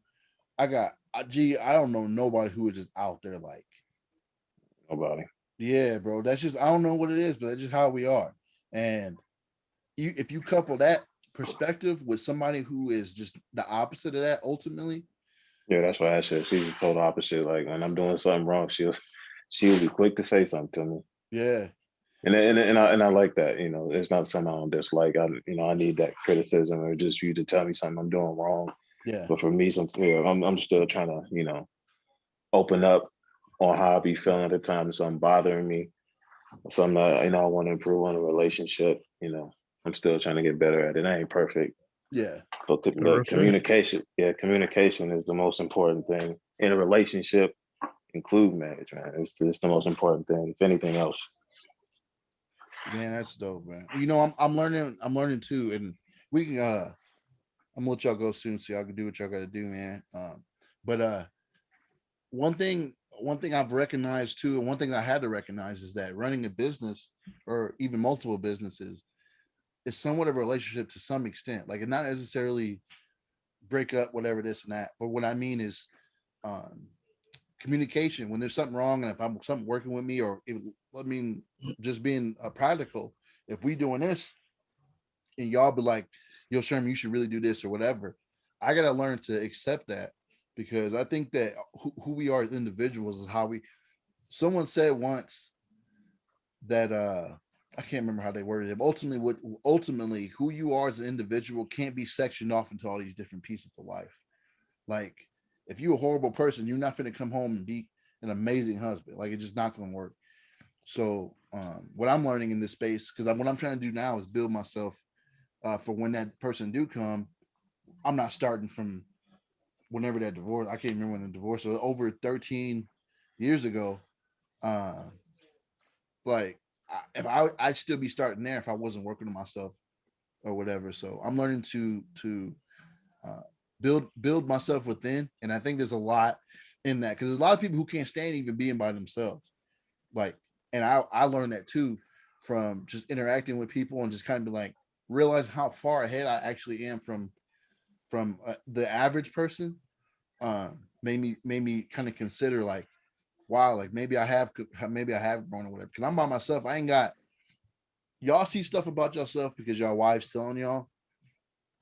I don't know nobody who is just out there like, Nobody. yeah, bro. That's just I don't know what it is, but that's just how we are. And if you couple that perspective with somebody who is just the opposite of that ultimately. Yeah, that's why I said she's the total opposite. Like when I'm doing something wrong, she'll be quick to say something to me. Yeah. And I like that. It's not something I don't dislike. I need that criticism or just you to tell me something I'm doing wrong. Yeah. But for me, I'm still trying to open up on how I be feeling at the time. If something bothering me, something that I want to improve on a relationship. I'm still trying to get better at it. I ain't perfect, Yeah. but communication. Yeah, communication is the most important thing in a relationship. Include marriage, man. It's the most important thing. If anything else. Man, that's dope, man. I'm learning too, and we can I'm gonna let y'all go soon so y'all can do what y'all gotta do, man. But one thing I've recognized too, and one thing I had to recognize is that running a business or even multiple businesses is somewhat of a relationship to some extent. Like, it not necessarily break up, whatever this and that. But what I mean is um communication when there's something wrong, and if I'm something working with me, or just being practical. If we doing this and y'all be like, yo, Sherman, you should really do this or whatever, I gotta learn to accept that, because I think that who we are as individuals is how we. Someone said once that I can't remember how they worded it. But ultimately, who you are as an individual can't be sectioned off into all these different pieces of life. Like, if you're a horrible person, you're not going to come home and be an amazing husband. Like, it's just not going to work. So, what I'm learning in this space, because what I'm trying to do now is build myself for when that person do come. I'm not starting from whenever that divorce. I can't remember when the divorce was, over 13 years ago. Uh, like, if I'd still be starting there if I wasn't working on myself or whatever. So I'm learning to uh, build myself within, and I think there's a lot in that, because there's a lot of people who can't stand even being by themselves. Like, and I learned that too from just interacting with people and just kind of be like realize how far ahead I actually am from the average person. Made me kind of consider like, wow, like maybe I have grown or whatever. Because I'm by myself. I ain't got y'all see stuff about yourself because y'all wives telling y'all,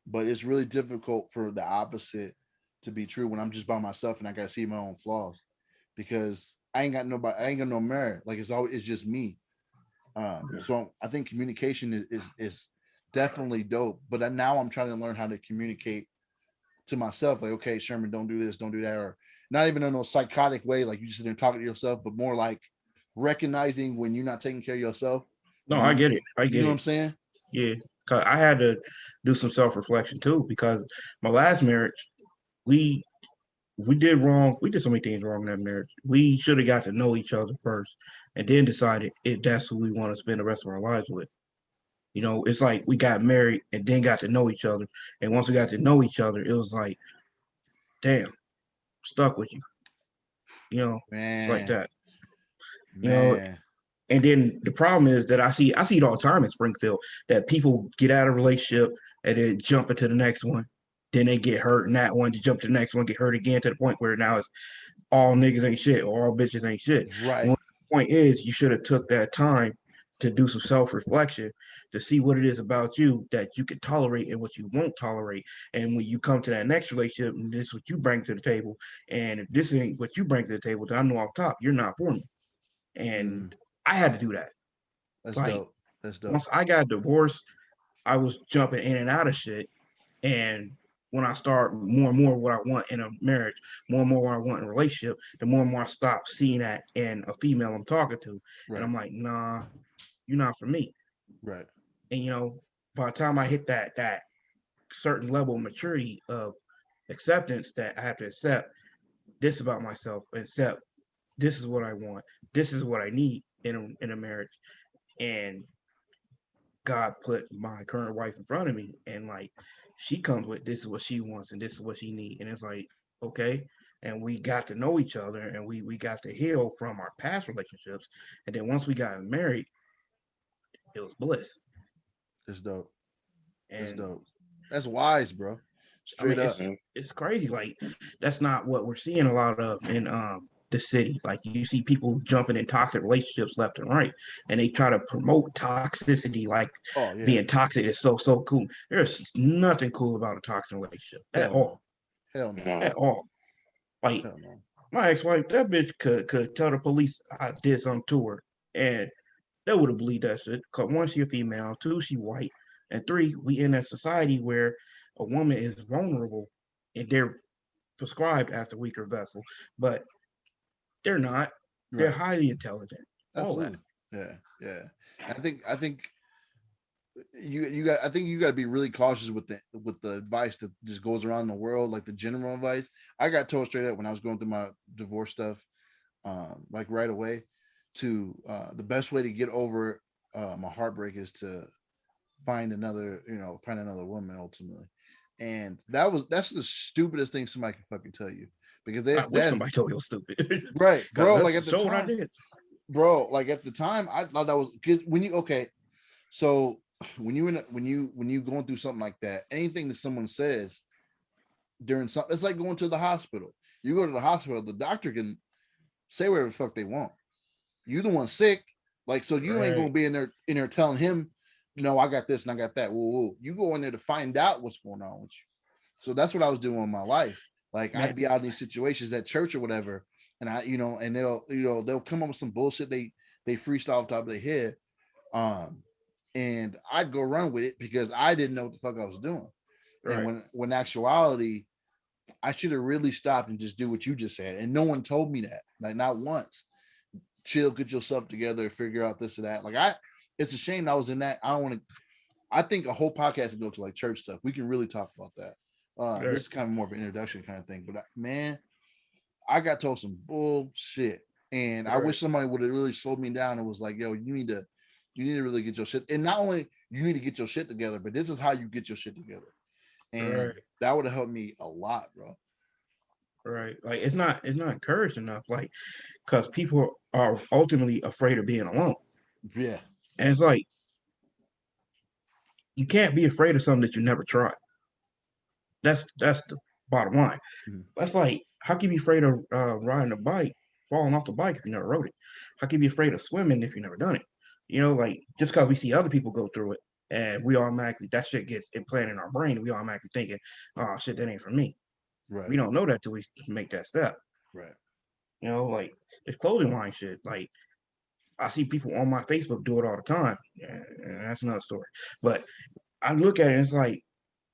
but it's really difficult for the opposite to be true when I'm just by myself and I gotta see my own flaws, because I ain't got nobody, I ain't got no merit. Like, it's just me. So I think communication is definitely dope. But now I'm trying to learn how to communicate to myself. Like, okay, Sherman, don't do this, don't do that, or not even in a psychotic way, like you just sit there talking to yourself, but more like recognizing when you're not taking care of yourself. No, I get it. I You get know what it. I'm saying? Yeah, cause I had to do some self-reflection too, because my last marriage, we we did wrong. We did so many things wrong in that marriage. We should have got to know each other first, and then decided if that's who we want to spend the rest of our lives with. It's like we got married and then got to know each other, and once we got to know each other, it was like, damn, stuck with you. It's like Man, that. You know, man. And then the problem is that I see it all the time in Springfield, that people get out of a relationship and then jump into the next one. Then they get hurt in that one, to jump to the next one, get hurt again, to the point where now it's all niggas ain't shit or all bitches ain't shit. And Right. the point is, you should have took that time to do some self-reflection, to see what it is about you that you can tolerate and what you won't tolerate. And when you come to that next relationship, and this is what you bring to the table. And if this ain't what you bring to the table, then I know off top, you're not for me. And Mm, I had to do that. that's Like, dope. That's dope. once I got divorced, I was jumping in and out of shit. And when I start more and more what I want in a marriage, more and more what I want in a relationship, the more and more I stop seeing that in a female I'm talking to. And Right. I'm like, nah, you're not for me. Right. And by the time I hit that certain level of maturity of acceptance, that I have to accept this about myself, accept this is what I want, this is what I need in a marriage. And God put my current wife in front of me, and like, she comes with, this is what she wants and this is what she needs. And it's like, okay. And we got to know each other, and we got to heal from our past relationships. And then once we got married, it was bliss. That's dope. That's And dope. That's wise, bro. I mean, Straight up. it's crazy. Like, that's not what we're seeing a lot of in the city. Like you see people jumping in toxic relationships left and right, and they try to promote toxicity, like Oh yeah. being toxic is so cool. There's nothing cool about a toxic relationship at Hell all, no. Hell no. at all. Like Hell no. my ex-wife, that bitch could tell the police I did something to her, and they would have believed that shit. Cause one, she a female, two, she white, and three, we in a society where a woman is vulnerable, and they're prescribed as the weaker vessel, but they're not. They're Right. highly intelligent. All that. Absolutely. Yeah. I think you got I think you got to be really cautious with the advice that just goes around the world, like the general advice. I got told straight up when I was going through my divorce stuff, like right away, to the best way to get over my heartbreak is to find another woman ultimately. And that's the stupidest thing somebody can fucking tell you, because I wish somebody told me it was stupid. right, bro. That's Like at the show what I time, did. bro. Like at the time, I thought that was because so when you going through something like that, anything that someone says during something, it's like going to the hospital. You go to the hospital, the doctor can say whatever the fuck they want. You the one sick, like, so you ain't gonna Right. be in there telling him, no, I got this and I got that. Whoa, whoa. You go in there to find out what's going on with you. So that's what I was doing in my life. Like I'd Man, be out in these situations at church or whatever, and and they'll come up with some bullshit they freestyle off the top of their head. And I'd go run with it because I didn't know what the fuck I was doing. And right. when actuality, I should have really stopped and just do what you just said. And no one told me that, like not once. Chill, get yourself together, figure out this or that. It's a shame I was in that. I don't want to. I think a whole podcast would go to like church stuff. We can really talk about that. Right. This is kind of more of an introduction kind of thing. But man, I got told some bullshit, and I Right. wish somebody would have really slowed me down and was like, "Yo, you need to really get your shit." And not only you need to get your shit together, but this is how you get your shit together. And Right. that would have helped me a lot, bro. Right. Like it's not encouraged enough. Like, because people are ultimately afraid of being alone. Yeah, And it's like you can't be afraid of something that you never tried. That's the bottom line. Mhm. That's like, how can you be afraid of riding a bike, falling off the bike if you never rode it? How can you be afraid of swimming if you never done it? Like just because we see other people go through it, and we automatically, that shit gets implanted in our brain, and we automatically thinking, oh shit, that ain't for me. right, We don't know that till we make that step. right. Like it's clothing line shit. Like I see people on my Facebook do it all the time. And that's another story. But I look at it and it's like,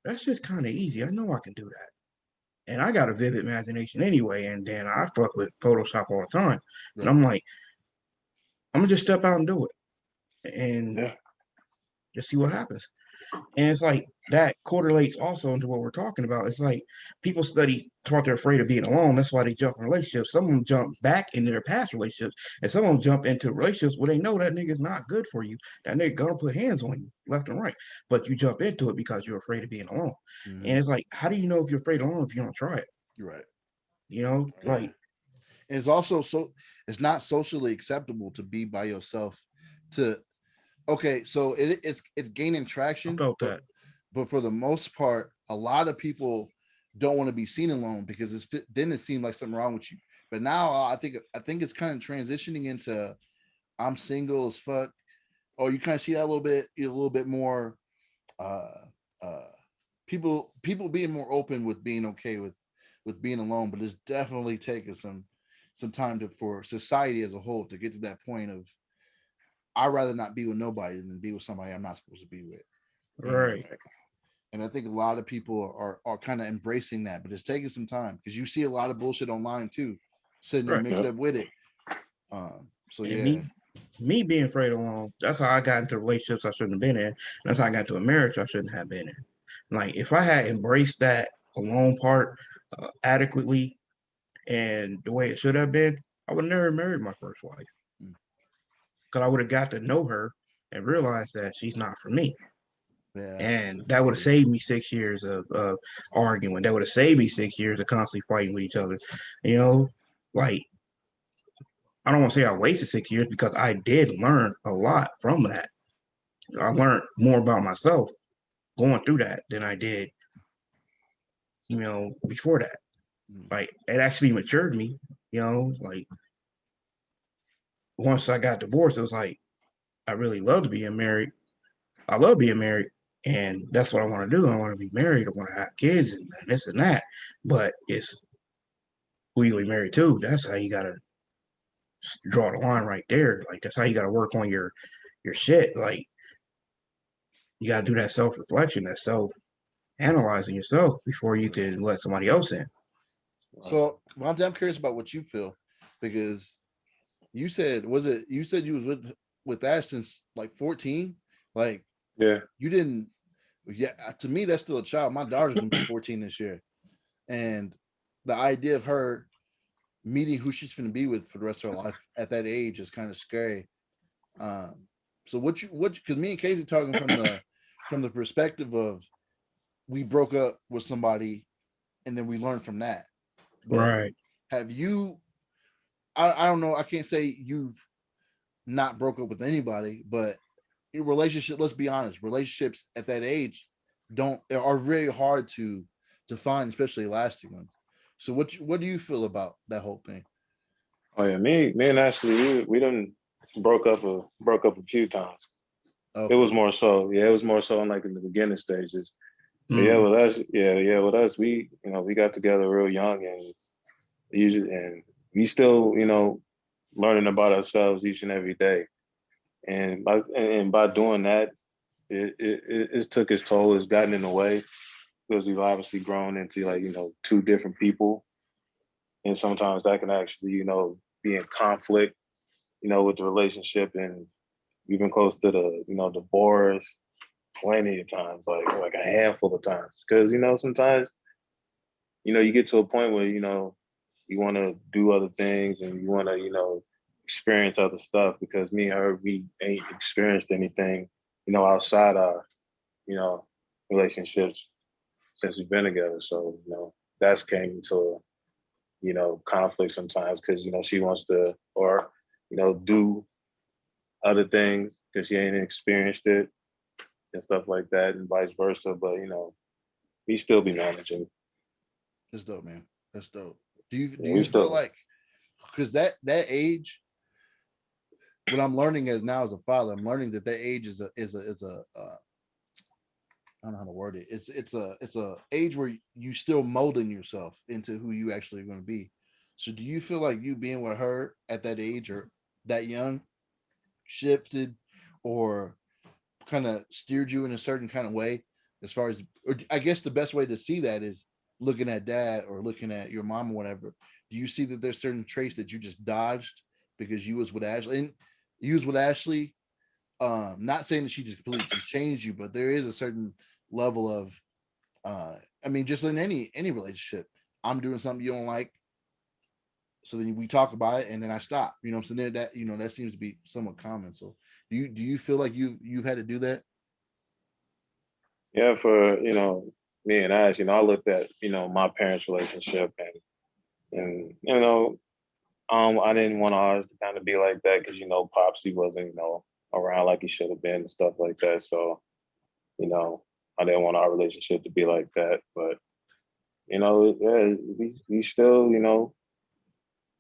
that's just kind of easy. I know I can do that. And I got a vivid imagination anyway. And then I fuck with Photoshop all the time. And Right. I'm like, I'm gonna just step out and do it and Yeah. just see what happens. And it's like that correlates also into what we're talking about. It's like people taught they're afraid of being alone. That's why they jump in relationships. Some of them jump back into their past relationships, and some of them jump into relationships where they know that nigga's not good for you. That nigga gonna put hands on you left and right. But you jump into it because you're afraid of being alone. Mhm. And it's like, how do you know if you're afraid of alone if you don't try it? You're right. Like It's also it's not socially acceptable to be by yourself. So it's gaining I traction, felt that. but for the most part, a lot of people don't want to be seen alone because then it seemed like something wrong with you. But now I think it's kind of transitioning into I'm single as fuck. Or you kind of see that a little bit more. Uh, uh, people being more open with being okay with being alone, but it's definitely taken some time for society as a whole to get to that point of I'd rather not be with nobody than be with somebody I'm not supposed to be with. Right. And I think a lot of people are kind of embracing that, but it's taking some time because you see a lot of bullshit online too, sitting there Right. mixed Yep. up with it. So And yeah, me being afraid of alone, that's how I got into relationships I shouldn't have been in. That's how I got into a marriage I shouldn't have been in. Like if I had embraced that alone part adequately and the way it should have been, I would never married my first wife because I would have got to know her and realized that she's not for me. yeah, And that would have saved me 6 years of arguing. That would have saved me 6 years of constantly fighting with each other. Like I don't want to say I wasted 6 years because I did learn a lot from that. I learned more about myself going through that than I did, before that. Mm. Like it actually matured me, Like once I got divorced, it was like I really loved being married. I love being married, and that's what I want to do. I want to be married. I want to have kids and this and that. But it's who you married to. That's how you gotta draw the line right there. Like that's how you gotta work on your shit. Like you gotta do that self reflection, that self analyzing yourself before you can let somebody else in. So, Monte, I'm curious about what you feel because you said you said you was with Ash since like 14? Like Yeah. you didn't yeah, to me that's still a child. My daughter's gonna be 14 this year. And the idea of her meeting who she's gonna be with for the rest of her life at that age is kind of scary. Um so what because me and Casey talking from the perspective of we broke up with somebody and then we learned from that. But Right. have you I don't know, I can't say you've not broke up with anybody, but in relationship, let's be honest, relationships at that age don't are very hard to find, especially lasting ones. So what do you feel about that whole thing? Oh yeah, me and Ashley, we done broke up a few times. It Okay. was more so, yeah, it was more so in like in the beginning stages. But yeah, Mm. with us, with us, we got together real young and usually, and we still, learning about ourselves each and every day. And by doing that, it took its toll. It's gotten in the way because we've obviously grown into like two different people, and sometimes that can actually be in conflict, with the relationship. And we've been close to the divorce plenty of times, like a handful of times, because sometimes you get to a point where you want to do other things and you want to experience other stuff, because me and her, we ain't experienced anything outside our you know relationships since we've been together. So that's came to conflict sometimes, because she wants to, or do other things because she ain't experienced it and stuff like that, and vice versa. But we still be managing. That's dope, man. That's dope. Do Yeah, we you feel still. like because that age, what I'm learning as now as a father, I'm learning that that age is a I don't know how to word it. It's a age where you still molding yourself into who you actually are going to be. So do you feel like you being with her at that age or that young shifted or kind of steered you in a certain kind of way as far as, or I guess the best way to see that is looking at dad or looking at your mom or whatever. Do you see that there's certain traits that you just dodged because you was with Ashley and you was with Ashley? Not saying that she just completely just changed you, but there is a certain level of I mean, just in any relationship, I'm doing something you don't like, so then we talk about it and then I stop. You know what I'm saying? That that seems to be somewhat common. So do you feel like you've had to do that? Yeah, for me and Ash, I looked at my parents' relationship, and I didn't want ours to kind of be like that, because Popsy wasn't around like he should have been and stuff like that. So I didn't want our relationship to be like that. But yeah, we still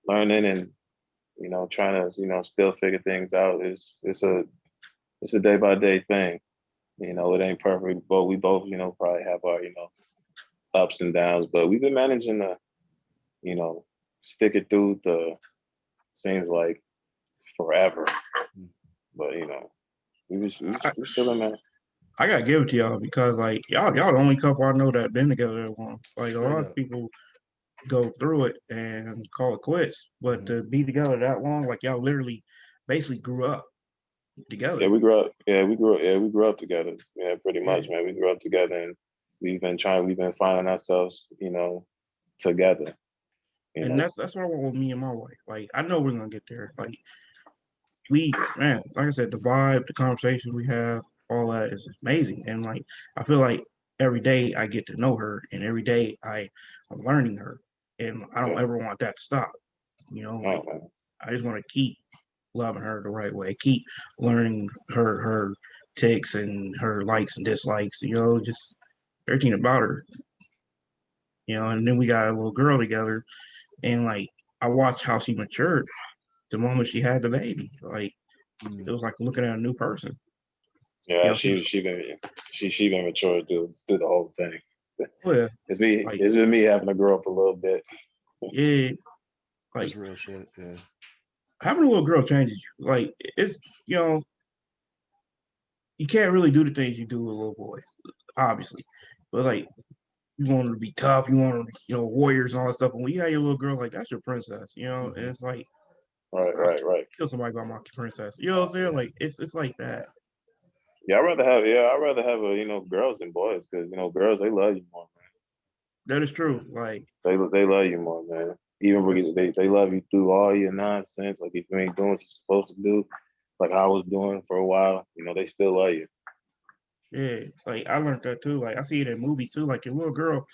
learning and trying to still figure things out. It's a day by day thing. It ain't perfect, but we both probably have our ups and downs. But we've been managing to you know stick it through the seems like forever. Mm. But I, we still in that. I gotta give it to y'all because like y'all the only couple I know that been together that long. Like a Straight lot of up. people go through it and call it quits, but Mhm. to be together that long, like y'all literally basically grew up Yeah, together. we grew up. We grew up together. Yeah, pretty Yeah. much, man. We grew up together, and we've been finding ourselves, together. You And know. that's what I want with me and my wife. Like I know we're gonna get there. Like man, like I said, the vibe, the conversation we have, all that is amazing. And like I feel like every day I get to know her and every day I'm learning her. And I don't Yeah. ever want that to stop. Like Oh man. I just want to keep loving her the right way, keep learning her ticks and her likes and dislikes, just everything about her. And then we got a little girl together and like I watched how she matured the moment she had the baby. Like Mm. it was like looking at a new person. Yeah, She was, she been matured through the whole thing. oh yeah, like It's been me having to grow up a little bit. yeah, That's like real shit. Yeah. having a little girl changes you. Like it's you know you can't really do the things you do with little boys, obviously, but like you want them to be tough, you want them, warriors and all that stuff. And when you have your little girl, like that's your princess, and Mhm. it's like I Right. kill somebody by my princess. You know what I'm saying? Yeah. Like it's like that. I'd rather have girls than boys because girls they love you more, man. That is true. Like They love you more, man. Even that's they love you through all your nonsense. Like if you ain't doing what you're supposed to do, like I was doing for a while, they still love you. yeah. Like I learned that too. Like I see it in movies too. Like your little girl,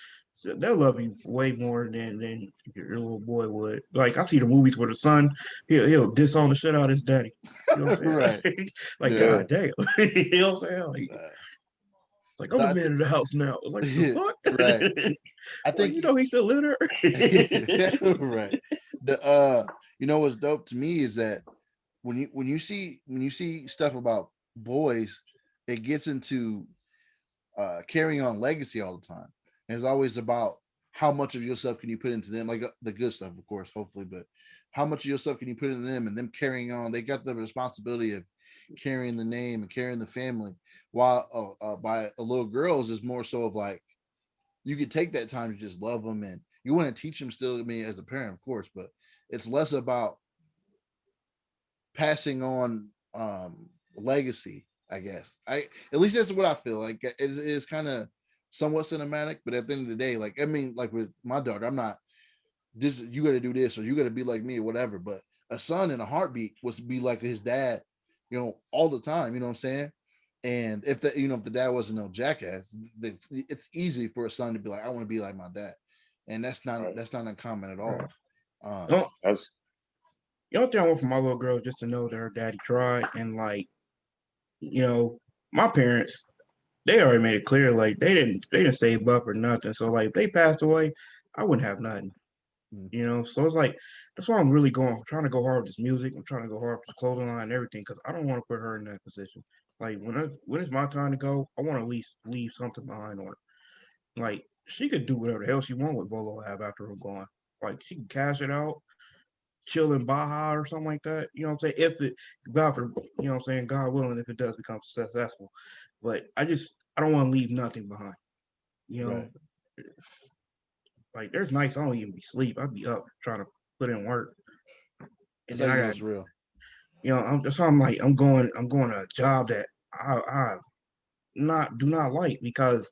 they'll love you way more than your little boy would. Like I see the movies where the son he'll disown the shit out of his daddy. You know what I'm Right. saying? Like Yeah. Yeah. god damn. You know what I'm saying? Like Uh, it's like I'm the I man thi- of the house now. It's like the right. fuck. I Well, think he's still in there. right. The what's dope to me is that when you see stuff about boys, it gets into carrying on legacy all the time. And it's always about how much of yourself can you put into them, like the good stuff, of course, hopefully, but how much of yourself can you put into them and them carrying on? They got the responsibility of carrying the name and carrying the family. While by a little girls is more so of like you could take that time to just love them and you want to teach them still to me as a parent, of course, but it's less about passing on legacy, I guess. I At least that's what I feel like. It's kind of somewhat cinematic, but at the end of the day, like I mean, like with my daughter, I'm not this. You got to do this or you got to be like me or whatever. But a son in a heartbeat was to be like his dad, all the time. You know what I'm saying? And if the dad wasn't no jackass, it's easy for a son to be like, I want to be like my dad, and Right. that's not uncommon at all. Right. Um, The That's only thing I want for my little girl is just to know that her daddy tried and like, my parents, they already made it clear, like they didn't save up or nothing. So like if they passed away, I wouldn't have nothing. mm, So it's like that's why I'm really trying to go hard with this music. I'm trying to go hard with the clothing line and everything because I don't want to put her in that position. Like when it's my time to go, I want to at least leave something behind on it. Like she could do whatever the hell she want with Volo have after I'm gone. Like she can cash it out, chill in Baja or something like that. You know what I'm saying? If it God for what I'm saying, God willing, if it does become successful. But I don't want to leave nothing behind. You know, right. like there's nights I don't even be sleep. I'd be up trying to put in work. And That's how then you I know got, it's real. that's why I'm like, I'm going to a job that I do not like because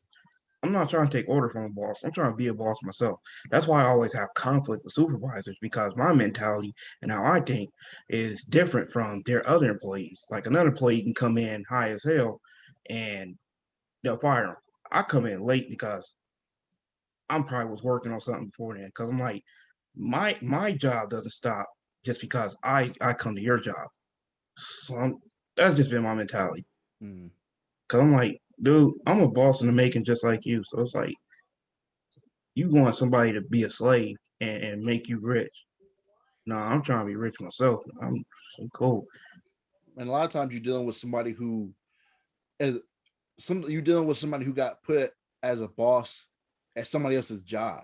I'm not trying to take orders from a boss. I'm trying to be a boss myself. That's why I always have conflict with supervisors because my mentality and how I think is different from their other employees. Like another employee can come in high as hell and they'll fire them. I come in late because I'm probably was working on something before then. Because I'm like, my job doesn't stop just because I come to your job. So that's just been my mentality. Mm. Cause I'm like, dude, I'm a boss in the making just like you. So it's like you want somebody to be a slave and make you rich. No, I'm trying to be rich myself. I'm cool. And a lot of times you're dealing with somebody who as you're dealing with somebody who got put as a boss at somebody else's job.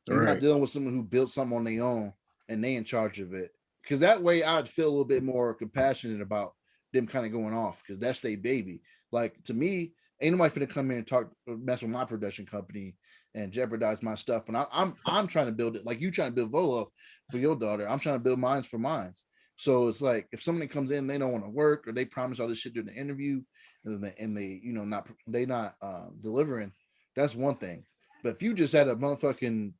All You're not right. dealing with someone who built something on their own and they in charge of it. Because that way I'd feel a little bit more compassionate about them kind of going off because that's their baby. Like to me, ain't nobody finna come here and talk mess with my production company and jeopardize my stuff. And I'm trying to build it like you trying to build Volo for your daughter. I'm trying to build mines for mines. So it's like if somebody comes in, they don't want to work or they promise all this shit during the interview, and they not delivering. That's one thing. But if you just had a motherfucking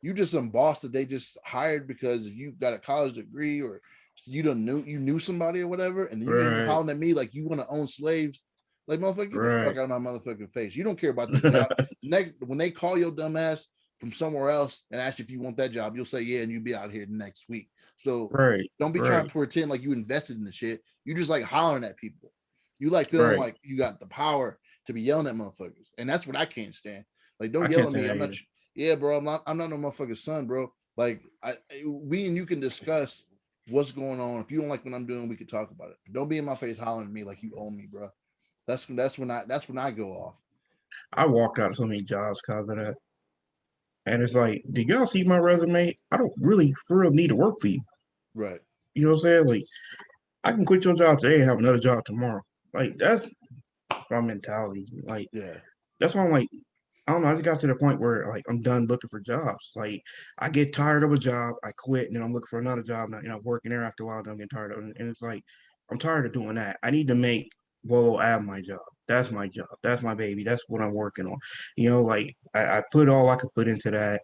you just some boss that they just hired because you got a college degree or you knew somebody or whatever, and then you get Right. hollering at me like you want to own slaves. Like motherfucker, get the fuck Right. out of my motherfucking face. You don't care about this job. Next, when they call your dumb ass from somewhere else and ask you if you want that job, you'll say yeah, and you'll be out here next week. So Right. don't be trying Right. to pretend like you invested in the shit. You just like hollering at people. You like feeling Right. like you got the power to be yelling at motherfuckers, and that's what I can't stand. Like, don't I yell can't at say me. that I'm not. either. Yeah, bro. I'm not no motherfucking son, bro. Like we and you can discuss what's going on. If you don't like what I'm doing, we can talk about it. Don't be in my face hollering at me like you own me, bro. That's when I go off. I walked out of so many jobs because of that. And it's like, did y'all see my resume? I don't really for real need to work for you. Right. You know what I'm saying? Like, I can quit your job today and have another job tomorrow. Like, that's my mentality. Like, Yeah. that's why I'm like, I don't know. I just got to the point where like I'm done looking for jobs. Like, I get tired of a job, I quit, and then I'm looking for another job. Now, working there after a while, then I'm getting tired of it. And it's like, I'm tired of doing that. I need to make Volo Ave my job. That's my job. That's my baby. That's what I'm working on. Like I put all I could put into that.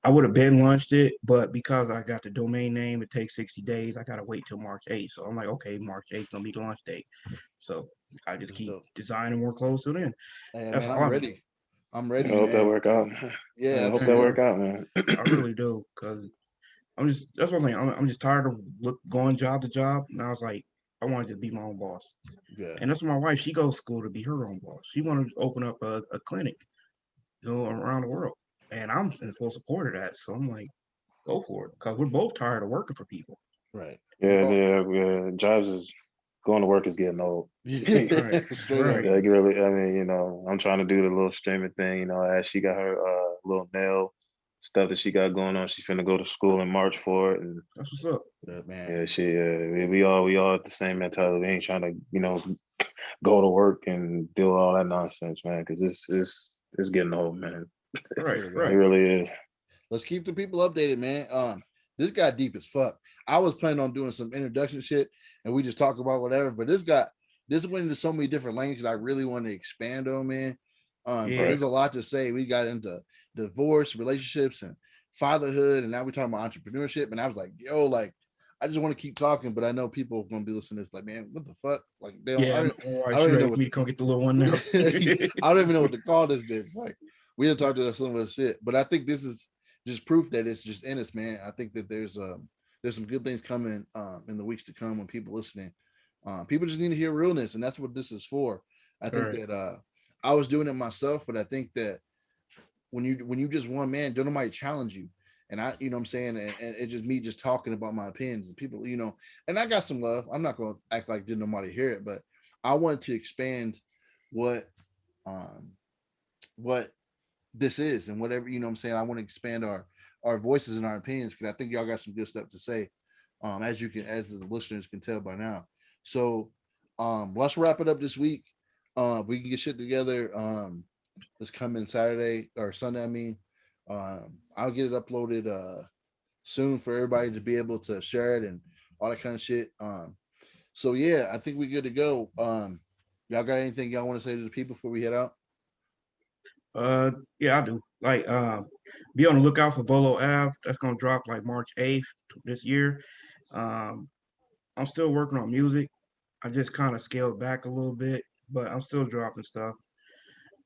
I would have been launched it, but because I got the domain name, it takes 60 days. I gotta wait till March 8th. So I'm like, okay, March 8th gonna be the launch date. So I just That's keep dope. designing more clothes till then. Hey That's man, all I'm I'm ready. I'm I ready, hope that man. work out. Yeah, I hope that absolutely. work out, man. I really do, because that's one thing. I'm just tired of going job to job. And I was like, I wanted to be my own boss. Yeah. And that's my wife. She goes to school to be her own boss. She wanted to open up a clinic, around the world. And I'm in full support of that. So I'm like, go for it. Because we're both tired of working for people. Right. Yeah, Bro. yeah. Jobs is going to work is getting old. Right. Straight up. Right. Like really, I mean, I'm trying to do the little streaming thing. As she got her little nail stuff that she got going on, she's finna go to school in March for it, and That's what's up. Yeah, man. yeah, we all at the same mentality. We ain't trying to go to work and do all that nonsense, man, because it's getting old, man. Right. Swear to It God. Right. really is. Let's keep the people updated, man. This got deep as fuck. I was planning on doing some introduction shit and we just talk about whatever, but this went into so many different lanes that I really want to expand on, man. Because Yeah. there's a lot to say. We got into divorce, relationships, and fatherhood, and now we're talking about entrepreneurship. And I was like, yo, like, I just want to keep talking, but I know people are gonna be listening to this, like, man, what the fuck? Like, they don't. Yeah. My I wife, don't she even know ready for what me to. to come get the little one now. I don't even know what to call this bitch. Like, we didn't talk to some of the shit, but I think this is just proof that it's just in us, man. I think that there's some good things coming in the weeks to come when people listening. People just need to hear realness, and that's what this is for. I think Right. that I was doing it myself, but I think that when you just one man, don't nobody challenge you. And I, you know what I'm saying? And it's just me just talking about my opinions and people, and I got some love. I'm not gonna act like didn't nobody hear it, but I wanted to expand what um what this is and whatever, you know what I'm saying. I want to expand our voices and our opinions because I think y'all got some good stuff to say. As the listeners can tell by now. So let's wrap it up this week. We can get shit together. This coming Saturday or Sunday, I mean. I'll get it uploaded soon for everybody to be able to share it and all that kind of shit. So yeah, I think we're good to go. Y'all got anything y'all want to say to the people before we head out? Yeah, I do. Like, be on the lookout for Volo Ave. That's gonna drop like March 8th this year. Um, I'm still working on music. I just kind of scaled back a little bit, but I'm still dropping stuff.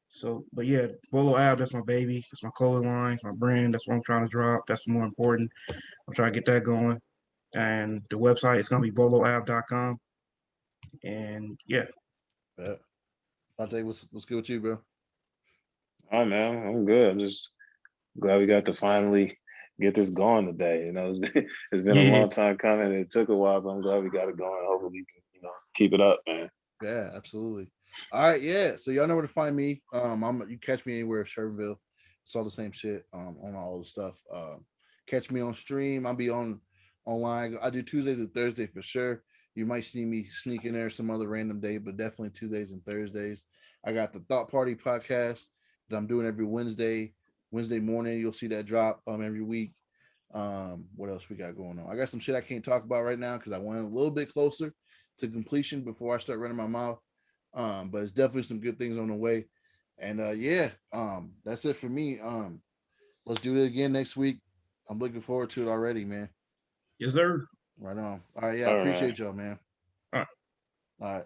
So, but yeah, Volo Ave, that's my baby. That's my clothing line, it's my brand. That's what I'm trying to drop. That's more important. I'm trying to get that going. And the website is gonna be voloave.com. And yeah, Yeah. I'll tell you what's good with you, bro. All right, man, I'm good. I'm just glad we got to finally get this going today. It's been a yeah, long time coming. It took a while, but I'm glad we got it going. Hopefully, we can keep it up, man. Yeah, absolutely. All right, yeah. So y'all know where to find me. You catch me anywhere, Sherville. It's all the same shit. On all the stuff. Catch me on stream. I'll be on online. I do Tuesdays and Thursdays for sure. You might see me sneak in there some other random day, but definitely Tuesdays and Thursdays. I got the Thought Party podcast that I'm doing every Wednesday morning. You'll see that drop every week. What else we got going on? I got some shit I can't talk about right now because I went a little bit closer to completion before I start running my mouth. But it's definitely some good things on the way. And yeah, that's it for me. Let's do it again next week. I'm looking forward to it already, man. yes, sir. Right on. All right, yeah, I All right. appreciate y'all, man. All right. All right.